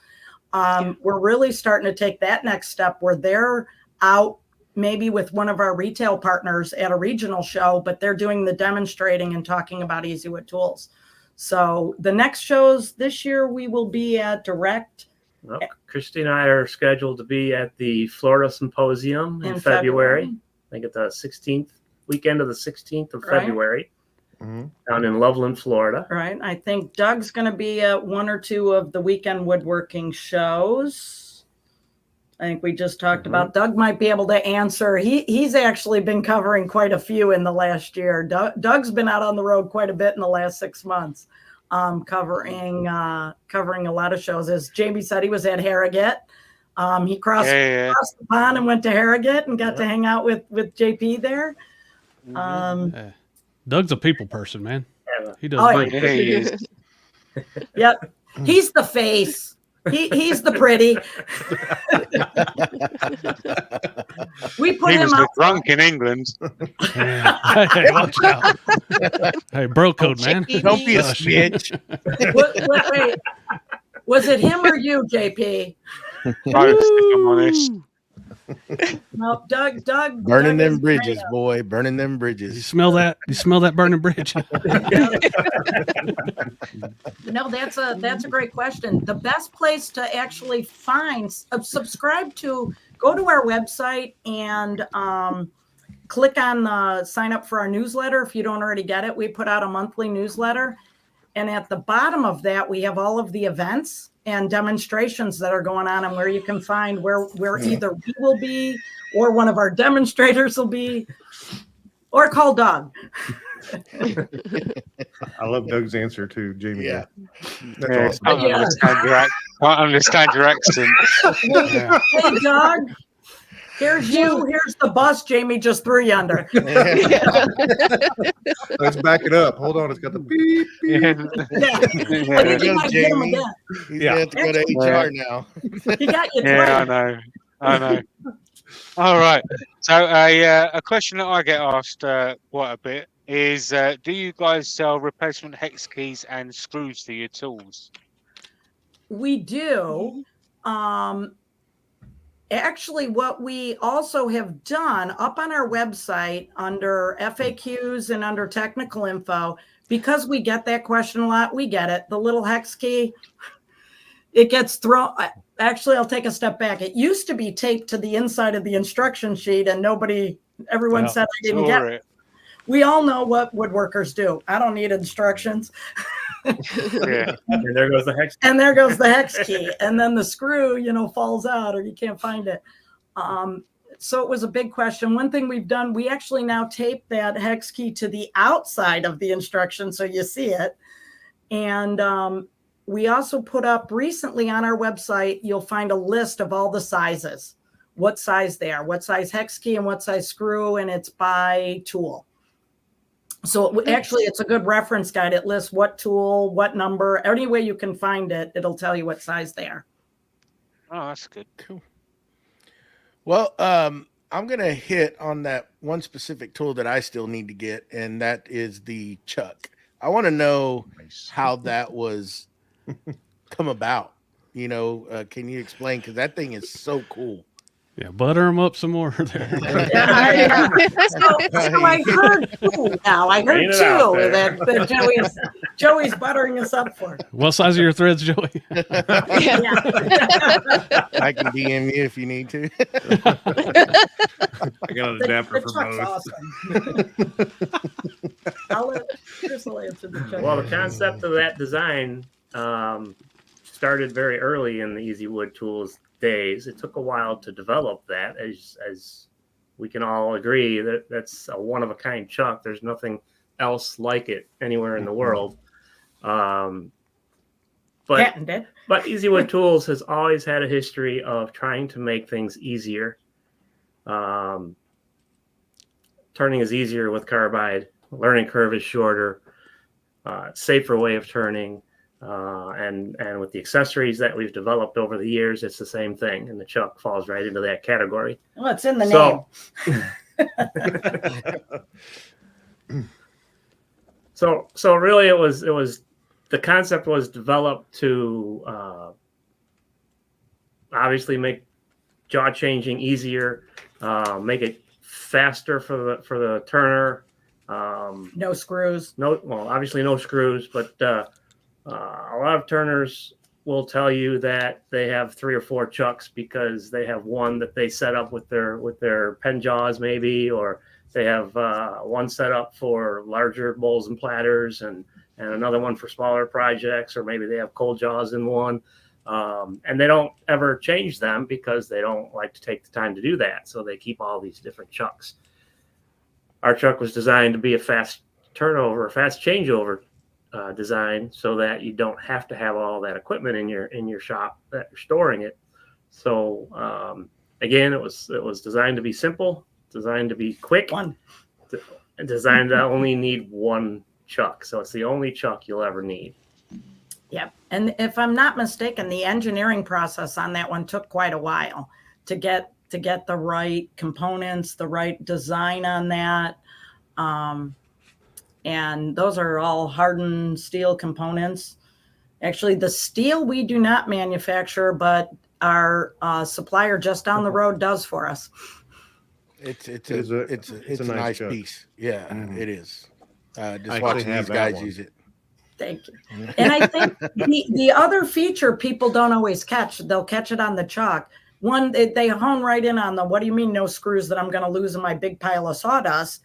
We're really starting to take that next step where they're out maybe with one of our retail partners at a regional show, but they're doing the demonstrating and talking about Easywood tools. So the next shows this year, we will be at Direct. Well, Christy and I are scheduled to be at the Florida Symposium in February. I think it's the 16th weekend of the 16th of February down in Loveland, Florida. Right. I think Doug's going to be at one or two of the weekend woodworking shows. I think we just talked about Doug might be able to answer. He's actually been covering quite a few in the last year. Doug's been out on the road quite a bit in the last 6 months, covering a lot of shows. As Jamie said, he was at Harrogate. He crossed the pond and went to Harrogate and got to hang out with JP there. Doug's a people person, man. He does. He is. Yep. He's the face. He's the pretty. We put He him was out drunk in England. Hey, watch out. Hey, bro code, man. Don't be a snitch. Wait. Was it him or you, JP? Both, if I'm honest. No, Doug. Burning Doug them is bridges, great. boy. Burning them You bridges. smell that? You smell that burning bridge? No, that's a great question. The best place to actually find, subscribe to, go to our website and click on the sign up for our newsletter. If you don't already get it, we put out a monthly newsletter. And at the bottom of that, we have all of the events and demonstrations that are going on and where you can find where either we will be or one of our demonstrators will be, or call Doug. I love Doug's answer to Jamie. Yeah. That's I awesome. can't understand your accent. Hey, Doug. Here's you. Here's the bus Jamie just threw you under. Let's back it up. Hold on. It's got the beep, beep. Yeah. I think you might get him again. He's going to go to HR now. He got you Yeah, twice. I know. All right. So a question that I get asked quite a bit is, do you guys sell replacement hex keys and screws for your tools? We do. Actually, what we also have done up on our website under FAQs and under technical info, because we get that question a lot, we get it. The little hex key, it gets thrown. Actually, I'll take a step back. It used to be taped to the inside of the instruction sheet and everyone said I didn't get it. We all know what woodworkers do. I don't need instructions. Yeah. And there goes the hex. And there goes the hex key. And then the screw, falls out or you can't find it. So it was a big question. One thing we've done, we actually now tape that hex key to the outside of the instruction so you see it. And we also put up recently on our website, you'll find a list of all the sizes, what size they are, what size hex key and what size screw, and it's by tool. So actually, it's a good reference guide. It lists what tool, what number, any way you can find it, it'll tell you what size they are. Oh, that's good. Cool. Well, I'm going to hit on that one specific tool that I still need to get, and that is the chuck. I want to know how that was come about. Can you explain? Because that thing is so cool. Yeah, butter them up some more there. So I heard two now. I heard two that Joey's buttering us up for. What size are your threads, Joey? I can DM you if you need to. I got an adapter for both. Awesome. I'll let Crystal answer the question. Well, the concept of that design started very early in the Easywood tools days. It took a while to develop that, as we can all agree that that's a one-of-a-kind chuck. There's nothing else like it anywhere in the world. But Easywood Tools has always had a history of trying to make things easier. Turning is easier with carbide. Learning curve is shorter. Safer way of turning. And with the accessories that we've developed over the years, it's the same thing. And the chuck falls right into that category. Well, it's in the name. So really, it was the concept was developed to obviously make jaw changing easier, make it faster for the turner. No screws. Well, obviously no screws, but a lot of turners will tell you that they have 3 or 4 chucks because they have one that they set up with their pen jaws maybe, or they have one set up for larger bowls and platters and another one for smaller projects, or maybe they have cold jaws in one. And they don't ever change them because they don't like to take the time to do that. So they keep all these different chucks. Our chuck was designed to be a fast turnover, a fast changeover design, so that you don't have to have all that equipment in your shop that you're storing it. So again, it was designed to be simple, designed to be quick, and designed to only need one chuck. So it's the only chuck you'll ever need. Yep. And if I'm not mistaken, the engineering process on that one took quite a while to get the right components, the right design on that. And those are all hardened steel components. Actually, the steel we do not manufacture, but our supplier just down the road does for us. It's a nice piece. Yeah, it is. Just watching these guys use it. Thank you. And I think the other feature people don't always catch, they'll catch it on the chuck. One, they hone right in on the, what do you mean no screws that I'm going to lose in my big pile of sawdust?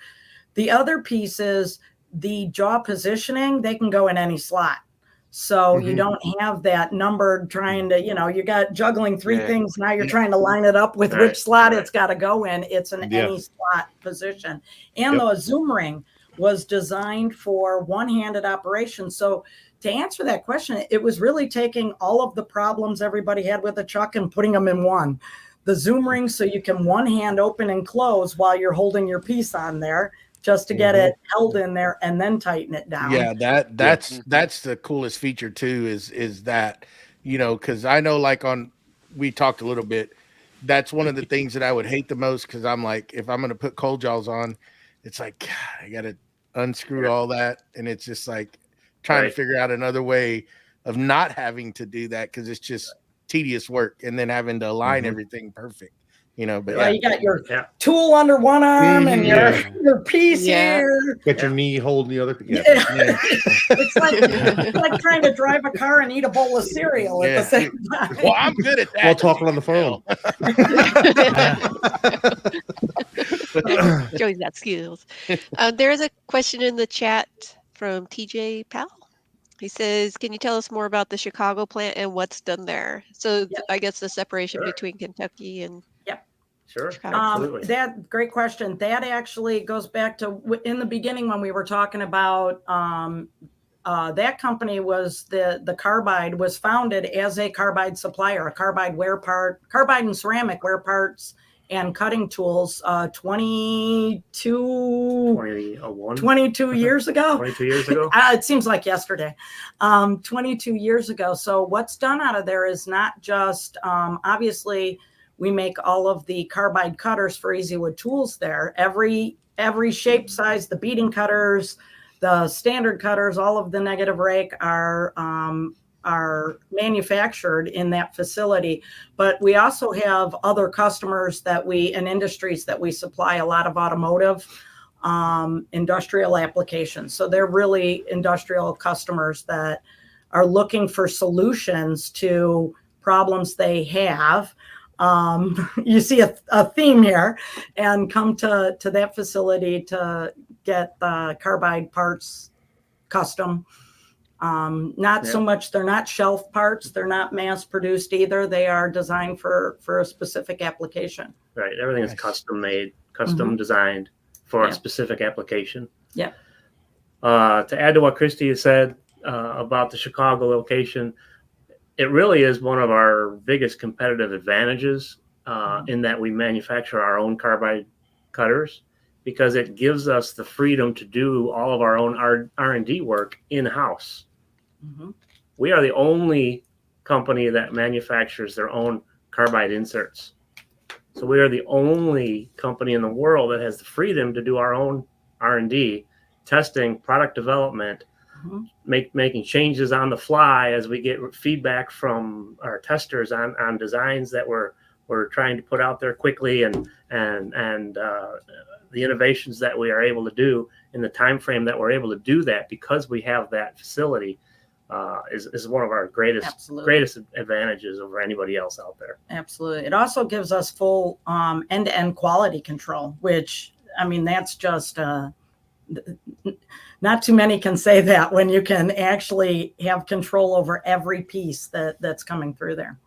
The other piece is the jaw positioning. They can go in any slot. So you don't have that numbered trying to, you got juggling 3 things. Now you're trying to line it up with which slot it's got to go in. It's an any slot position. And the zoom ring was designed for one-handed operation. So to answer that question, it was really taking all of the problems everybody had with a chuck and putting them in one. The zoom ring, so you can one hand open and close while you're holding your piece on there, just to get it held in there and then tighten it down. Yeah, that's the coolest feature too, is that, because I know, like, we talked a little bit, that's one of the things that I would hate the most, because I'm like, if I'm going to put cold jaws on, it's like, God, I got to unscrew all that, and it's just like trying to figure out another way of not having to do that, because it's just tedious work, and then having to align everything perfect, but you got your tool under one arm and your piece here. Get your knee holding the other. It's like trying to drive a car and eat a bowl of cereal at the same time. Well, I'm good at that. While talking on the phone. Joey's got skills. There's a question in the chat from TJ Powell. He says, can you tell us more about the Chicago plant and what's done there? So I guess the separation between Kentucky and Chicago. Absolutely. That great question. That actually goes back to in the beginning when we were talking about that company was the Carbide was founded as a carbide supplier, a carbide and ceramic wear parts and cutting tools 22 years ago. 22 years ago. It seems like yesterday. 22 years ago. So what's done out of there is not just obviously we make all of the carbide cutters for Easywood tools there. Every shape, size, the beading cutters, the standard cutters, all of the negative rake are manufactured in that facility. But we also have other customers and industries that we supply a lot of automotive, industrial applications. So they're really industrial customers that are looking for solutions to problems they have. You see a theme here, and come to that facility to get the carbide parts custom. So much, they're not shelf parts, they're not mass produced either. They are designed for a specific application. Right. Everything is custom made, custom designed for a specific application. Yeah. To add to what Christy has said about the Chicago location, it really is one of our biggest competitive advantages in that we manufacture our own carbide cutters, because it gives us the freedom to do all of our own R&D work in-house. We are the only company that manufactures their own carbide inserts. So we are the only company in the world that has the freedom to do our own R&D, testing, product development, making changes on the fly as we get feedback from our testers on designs that we're trying to put out there quickly, and the innovations that we are able to do in the time frame that we're able to do that because we have that facility is one of our greatest advantages over anybody else out there. Absolutely. It also gives us full end-to-end quality control, which, I mean, that's just not too many can say that, when you can actually have control over every piece that's coming through there.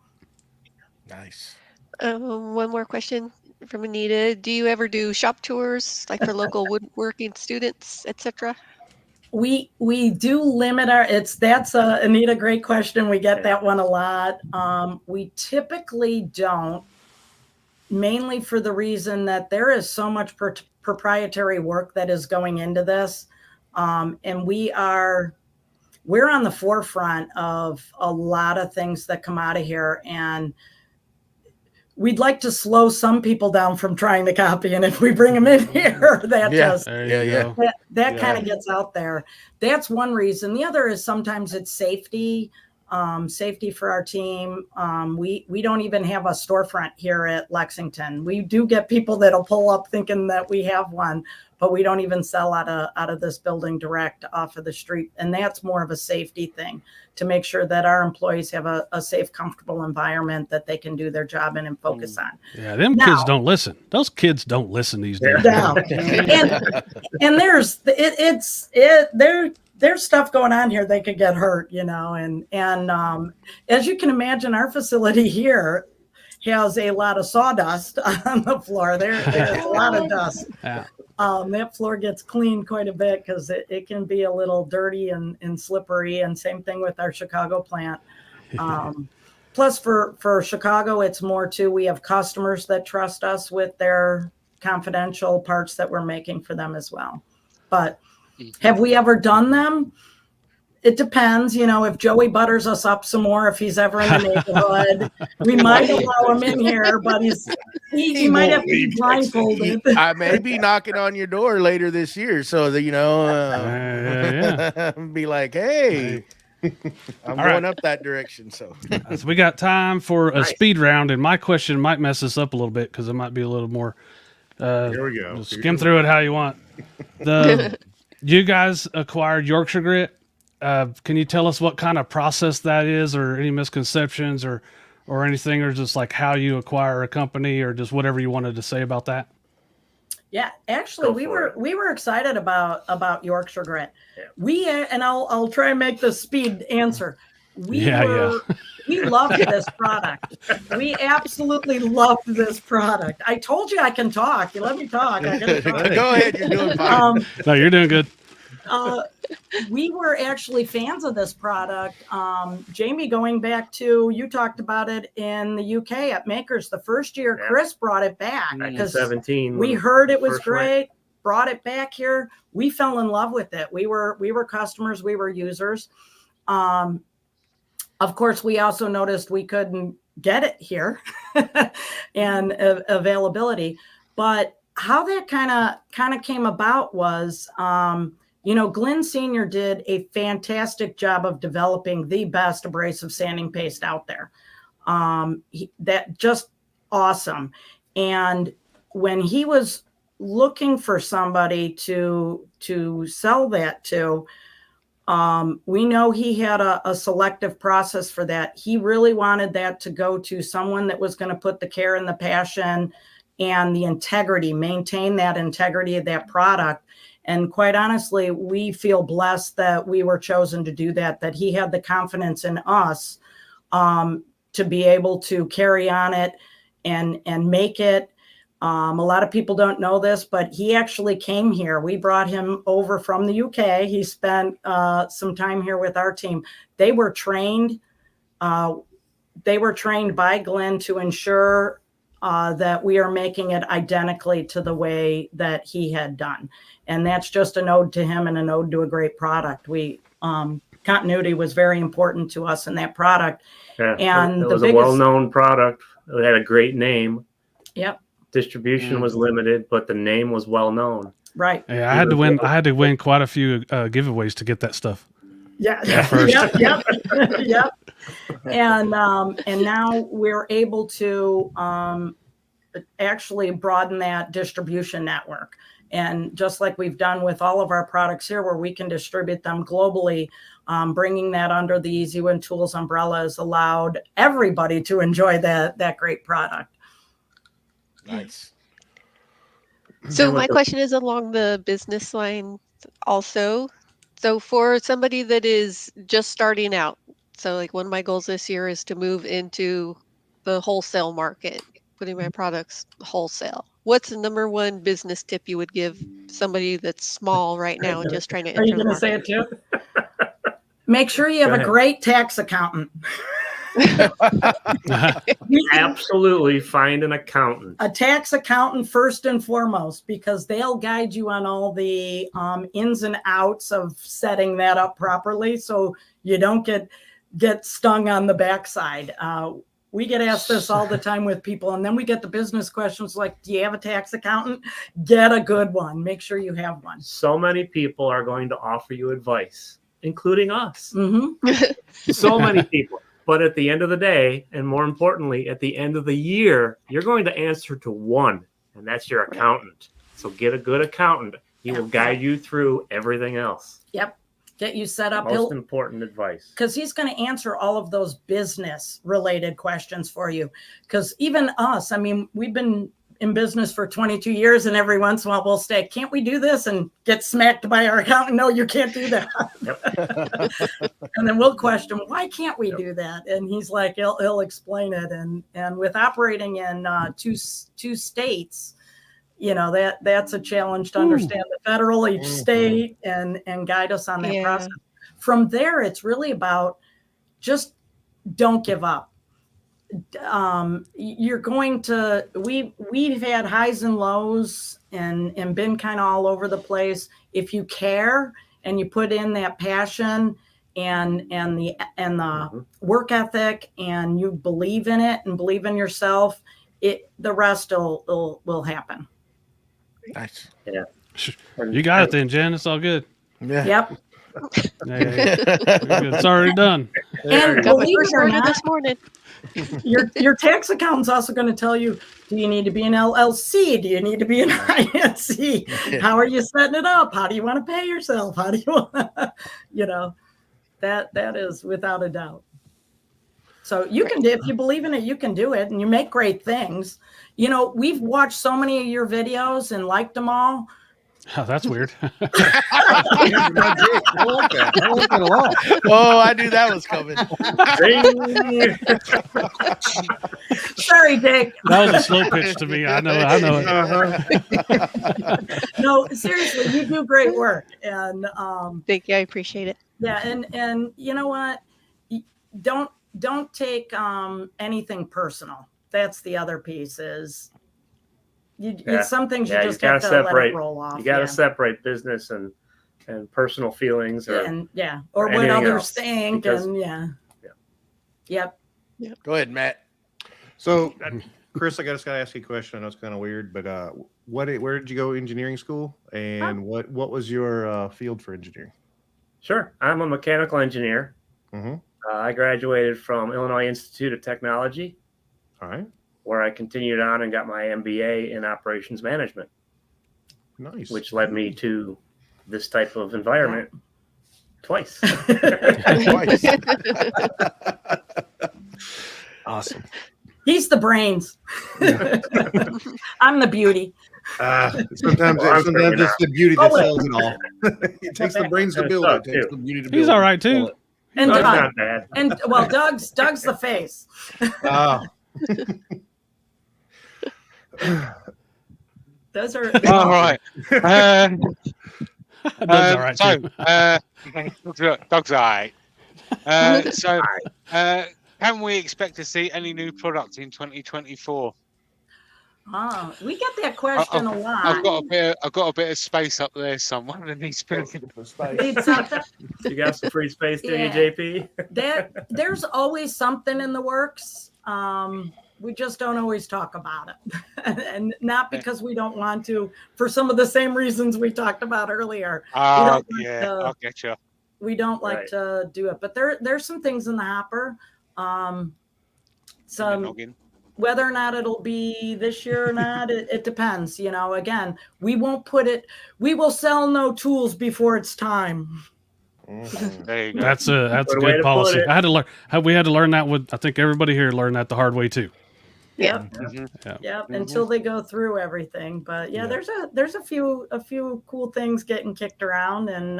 Nice. One more question from Anita. Do you ever do shop tours, like for local woodworking students, etc.? We do limit our, that's Anita, great question. We get that one a lot. We typically don't, mainly for the reason that there is so much proprietary work that is going into this. And we're on the forefront of a lot of things that come out of here, and we'd like to slow some people down from trying to copy. And if we bring them in here, that kind of gets out there. That's one reason. The other is sometimes it's safety. Safety for our team. We don't even have a storefront here at Lexington. We do get people that'll pull up thinking that we have one, but we don't even sell out of this building direct off of the street. And that's more of a safety thing, to make sure that our employees have a safe, comfortable environment that they can do their job in and focus on. Yeah, kids don't listen. Those kids don't listen these days. No. and there's stuff going on here. They could get hurt, and as you can imagine, our facility here has a lot of sawdust on the floor. There's a lot of dust. Yeah. That floor gets cleaned quite a bit because it can be a little dirty and slippery, and same thing with our Chicago plant. Plus for Chicago, it's more too, we have customers that trust us with their confidential parts that we're making for them as well. But have we ever done them? It depends. If Joey butters us up some more, if he's ever in the neighborhood, we might allow him in here, but he might have to be blindfolded. I may be knocking on your door later this year, so that be like, hey. I'm going up that direction. So we got time for a speed round, and my question might mess this up a little bit because it might be a little more. Here we go. Skim through it how you want. You guys acquired Yorkshire Grit. Can you tell us what kind of process that is, or any misconceptions, or anything, or just like how you acquire a company, or just whatever you wanted to say about that? Yeah, actually, we were excited about Yorkshire Grit. Yeah. And I'll try and make the speed answer. We loved this product. We absolutely loved this product. I told you I can talk. You let me talk. I can talk. Go ahead. You're doing fine. No, you're doing good. We were actually fans of this product. Jamie, going back to, you talked about it in the UK at Makers the first year. Yeah. Chris brought it back because 17. We heard it was great. Brought it back here. We fell in love with it. We were customers. We were users. Of course, we also noticed we couldn't get it here and availability. But how that kind of came about was, Glenn Sr. did a fantastic job of developing the best abrasive sanding paste out there. That just awesome. And when he was looking for somebody to sell that to, we know he had a selective process for that. He really wanted that to go to someone that was going to put the care and the passion and the integrity, maintain that integrity of that product. And quite honestly, we feel blessed that we were chosen to do that he had the confidence in us to be able to carry on it and make it. A lot of people don't know this, but he actually came here. We brought him over from the UK. He spent some time here with our team. They were trained by Glenn to ensure that we are making it identically to the way that he had done. And that's just an ode to him and an ode to a great product. Continuity was very important to us in that product. Yeah, and it was a well-known product. It had a great name. Yep. Distribution was limited, but the name was well known. Right. Yeah, I had to win. I had to win quite a few giveaways to get that stuff. Yeah. First. Yep. Yep. And now we're able to actually broaden that distribution network. And just like we've done with all of our products here, where we can distribute them globally, bringing that under the Easywood Tools umbrella has allowed everybody to enjoy that great product. Nice. So my question is along the business line also. So for somebody that is just starting out, so like one of my goals this year is to move into the wholesale market, putting my products wholesale. What's the number one business tip you would give somebody that's small right now and just trying to Are you enter the going to say market? it too? Make sure you have a great tax accountant. Absolutely, find an accountant. A tax accountant first and foremost, because they'll guide you on all the ins and outs of setting that up properly, so you don't get stung on the backside. We get asked this all the time with people, and then we get the business questions like, do you have a tax accountant? Get a good one. Make sure you have one. So many people are going to offer you advice, including us. Mm-hmm. So many people. But at the end of the day, and more importantly, at the end of the year, you're going to answer to one, and that's your accountant. So get a good accountant. He will guide you through everything else. Yep. Get you set up. Most important advice. Because he's going to answer all of those business related questions for you. Because even us, I mean, we've been in business for 22 years, and every once in a while we'll say, can't we do this? And get smacked by our accountant. No, you can't do that. Yep. And then we'll question, why can't we do that? And he's like, he'll explain it. And with operating in two states, you know, that's a challenge to understand the federal, each state, and guide us on that process. From there, it's really about just don't give up. You're going to, we've had highs and lows and been kind of all over the place. If you care and you put in that passion and the work ethic, and you believe in it and believe in yourself, the rest will happen. Nice. Yeah. You got it then, Jen. It's all good. Yeah. Yep. Yeah. It's already done. And Got my believe first it or order not, this morning. your tax accountant's also going to tell you, do you need to be an LLC? Do you need to be an INC? How are you setting it up? How do you want to pay yourself? How do you want to, you know, that is without a doubt. So you can do, if you believe in it, you can do it, and you make great things. You know, we've watched so many of your videos and liked them all. Oh, that's weird. I like that a lot. Oh, I knew that was coming. Sorry, Dick. That was a slow pitch to me. I know it. No, seriously, you do great work, and Thank you. I appreciate it. yeah, and you know what? Don't take anything personal. That's the other piece is some things you just have to let it roll off. You got to separate business and personal feelings, or or what anything others else, think, because- and yep. Go ahead, Matt. So, Chris, I just got to ask you a question. I know it's kind of weird, but where did you go engineering school, and what was your field for engineering? Sure. I'm a mechanical engineer. Mm-hmm. I graduated from Illinois Institute of Technology, All right. where I continued on and got my MBA in operations management, Nice. which led me to this type of environment twice. Twice. Awesome. He's the brains. I'm the beauty. Sometimes it's the beauty that sells it all. It takes the brains to build it. It takes the beauty to build He's all right too. it. And No, it's Doug. not bad. And well, Doug's the face. Those are All right. Doug's all right too. Dog's all right. Can we expect to see any new products in 2024? We get that question a lot. I've got a bit of space up there somewhere, and he's filling It's something You got some free space, do Yeah. you, JP? that there's always something in the works. We just don't always talk about it. And not because we don't want to, for some of the same reasons we talked about earlier. Oh, yeah, I'll get you. We don't like to do it, but there's some things in the hopper. Some whether or not it'll be this year or not, it depends. You know, again, we won't put it. We will sell no tools before it's time. There you go. That's a good policy. I had to learn. We had to learn that. I think everybody here learned that the hard way too. Yeah. Until they go through everything, but there's a few cool things getting kicked around and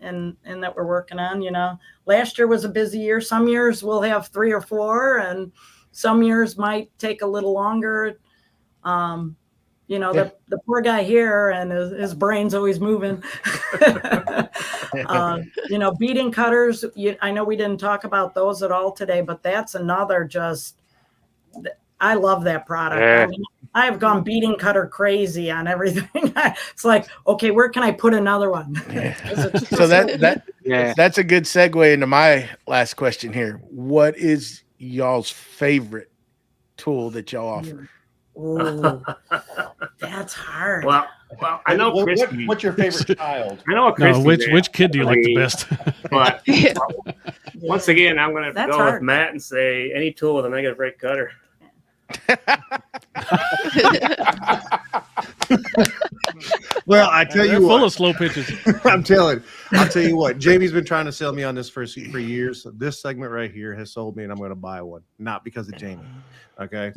that we're working on. You know, last year was a busy year. Some years we'll have 3 or 4, and some years might take a little longer. You know, the poor guy here, and his brain's always moving. You know, beading cutters. I know we didn't talk about those at all today, but that's another I love that product. Yeah. I mean, I have gone beading cutter crazy on everything. It's like, okay, where can I put another one? So that's a good segue into my last question here. What is y'all's favorite tool that y'all offer? Oh, that's hard. Well, I know Christy. What's your favorite child? I know Christy. Which kid do you like the best? But once again, I'm going to go hard. with Matt and say any tool with a negative rate cutter. Well, I tell you what, full of slow pitches. I'll tell you what, Jamie's been trying to sell me on this for years. This segment right here has sold me, and I'm going to buy one. Not because of Jamie, okay?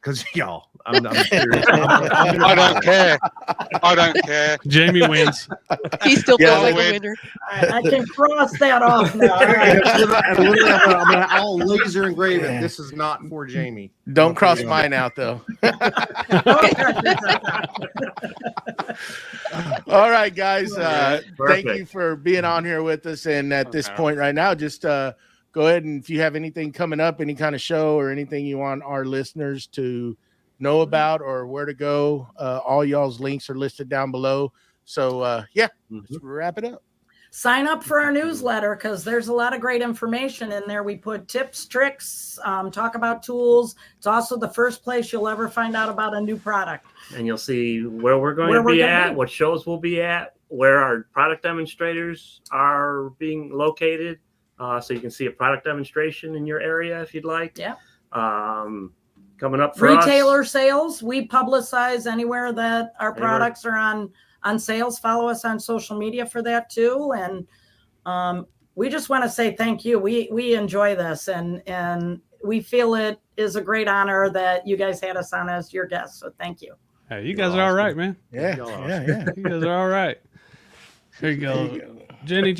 Because y'all, I'm serious. I don't care. I don't care. Jamie wins. He still feels like a winner. I can cross that off now. All right. I'll laser engrave it. This is not for Jamie. Don't cross mine out, though. All right, guys. Thank you for being on here with us. And at this point right now, just go ahead, and if you have anything coming up, any kind of show or anything you want our listeners to know about or where to go, all y'all's links are listed down below. So, let's wrap it up. Sign up for our newsletter because there's a lot of great information in there. We put tips, tricks, talk about tools. It's also the first place you'll ever find out about a new product. And you'll see where we're going to be at, what shows we'll be at, where our product demonstrators are being located. So you can see a product demonstration in your area if you'd like. Yeah. Coming up for retailer us. Sales. We publicize anywhere that our products are on sales. Follow us on social media for that too. And we just want to say thank you. We enjoy this, and we feel it is a great honor that you guys had us on as your guests. So thank you. Hey, you guys are all right, man. Yeah. You guys are all right. Here you go. Jenny.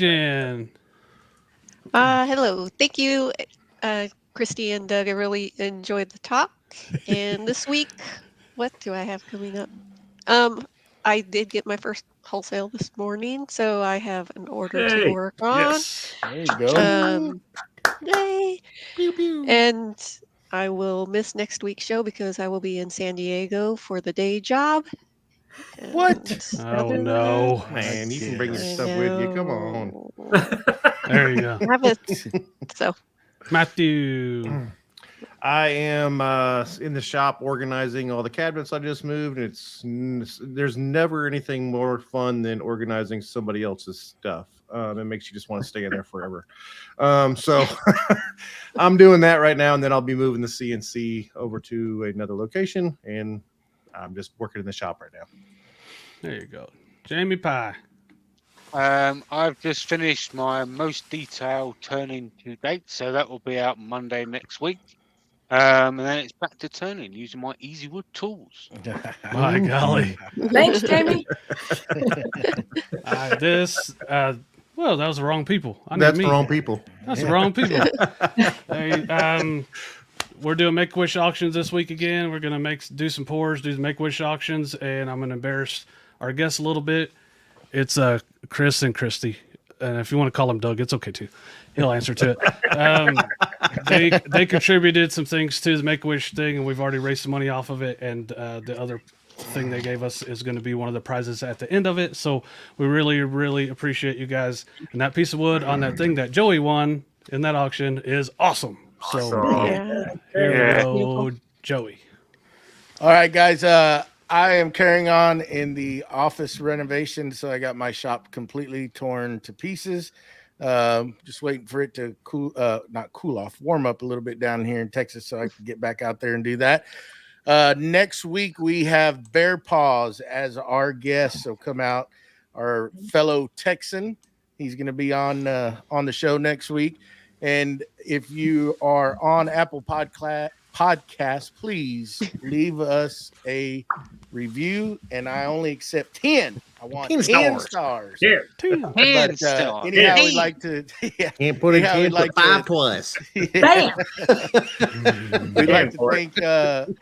Hello. Thank you, Christy and Doug. I really enjoyed the talk. And this week, what do I have coming up? I did get my first wholesale this morning, so I have an order to work on. Yes. There you go. Yay. Pew, pew. And I will miss next week's show because I will be in San Diego for the day job. What? Oh, no. Man, you can bring your stuff with you. Come on. There you go. So, Matthew. I am in the shop organizing all the cabinets I just moved. There's never anything more fun than organizing somebody else's stuff. It makes you just want to stay in there forever. So I'm doing that right now, and then I'll be moving the CNC over to another location, and I'm just working in the shop right now. There you go. Jamie Pye. I've just finished my most detailed turning to date, so that will be out Monday next week. And then it's back to turning using my Easywood tools. My golly. Thanks, Jamie. Well, that was the wrong people. That's the wrong people. That's the wrong people. We're doing Make-A-Wish auctions this week again. We're going to do some pours, do the Make-A-Wish auctions, and I'm going to embarrass our guests a little bit. It's Chris and Christy. And if you want to call him Doug, it's okay too. He'll answer to it. They contributed some things to the Make-A-Wish thing, and we've already raised some money off of it. And the other thing they gave us is going to be one of the prizes at the end of it. So we really, really appreciate you guys. And that piece of wood on that thing that Joey won in that auction is awesome. So Awesome. here Yeah. we go, Joey. All right, guys. I am carrying on in the office renovation, so I got my shop completely torn to pieces. Just waiting for it to warm up a little bit down here in Texas, so I can get back out there and do that. Next week we have Bear Paws as our guest, so come out, our fellow Texan. He's going to be on the show next week. And if you are on Apple Podcast, please leave us a review. And I only accept 10. I want 10 stars. Yeah. But stars. anyhow, Yeah. we'd like to. Yeah, Can't put it anyhow, in we'd like for 5 to- plus. Bam! We'd like to thank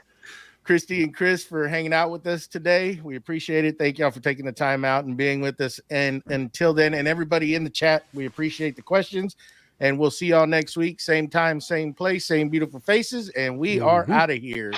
Christy and Chris for hanging out with us today. We appreciate it. Thank y'all for taking the time out and being with us. And until then, and everybody in the chat, we appreciate the questions. And we'll see y'all next week. Same time, same place, same beautiful faces. And we are out of here.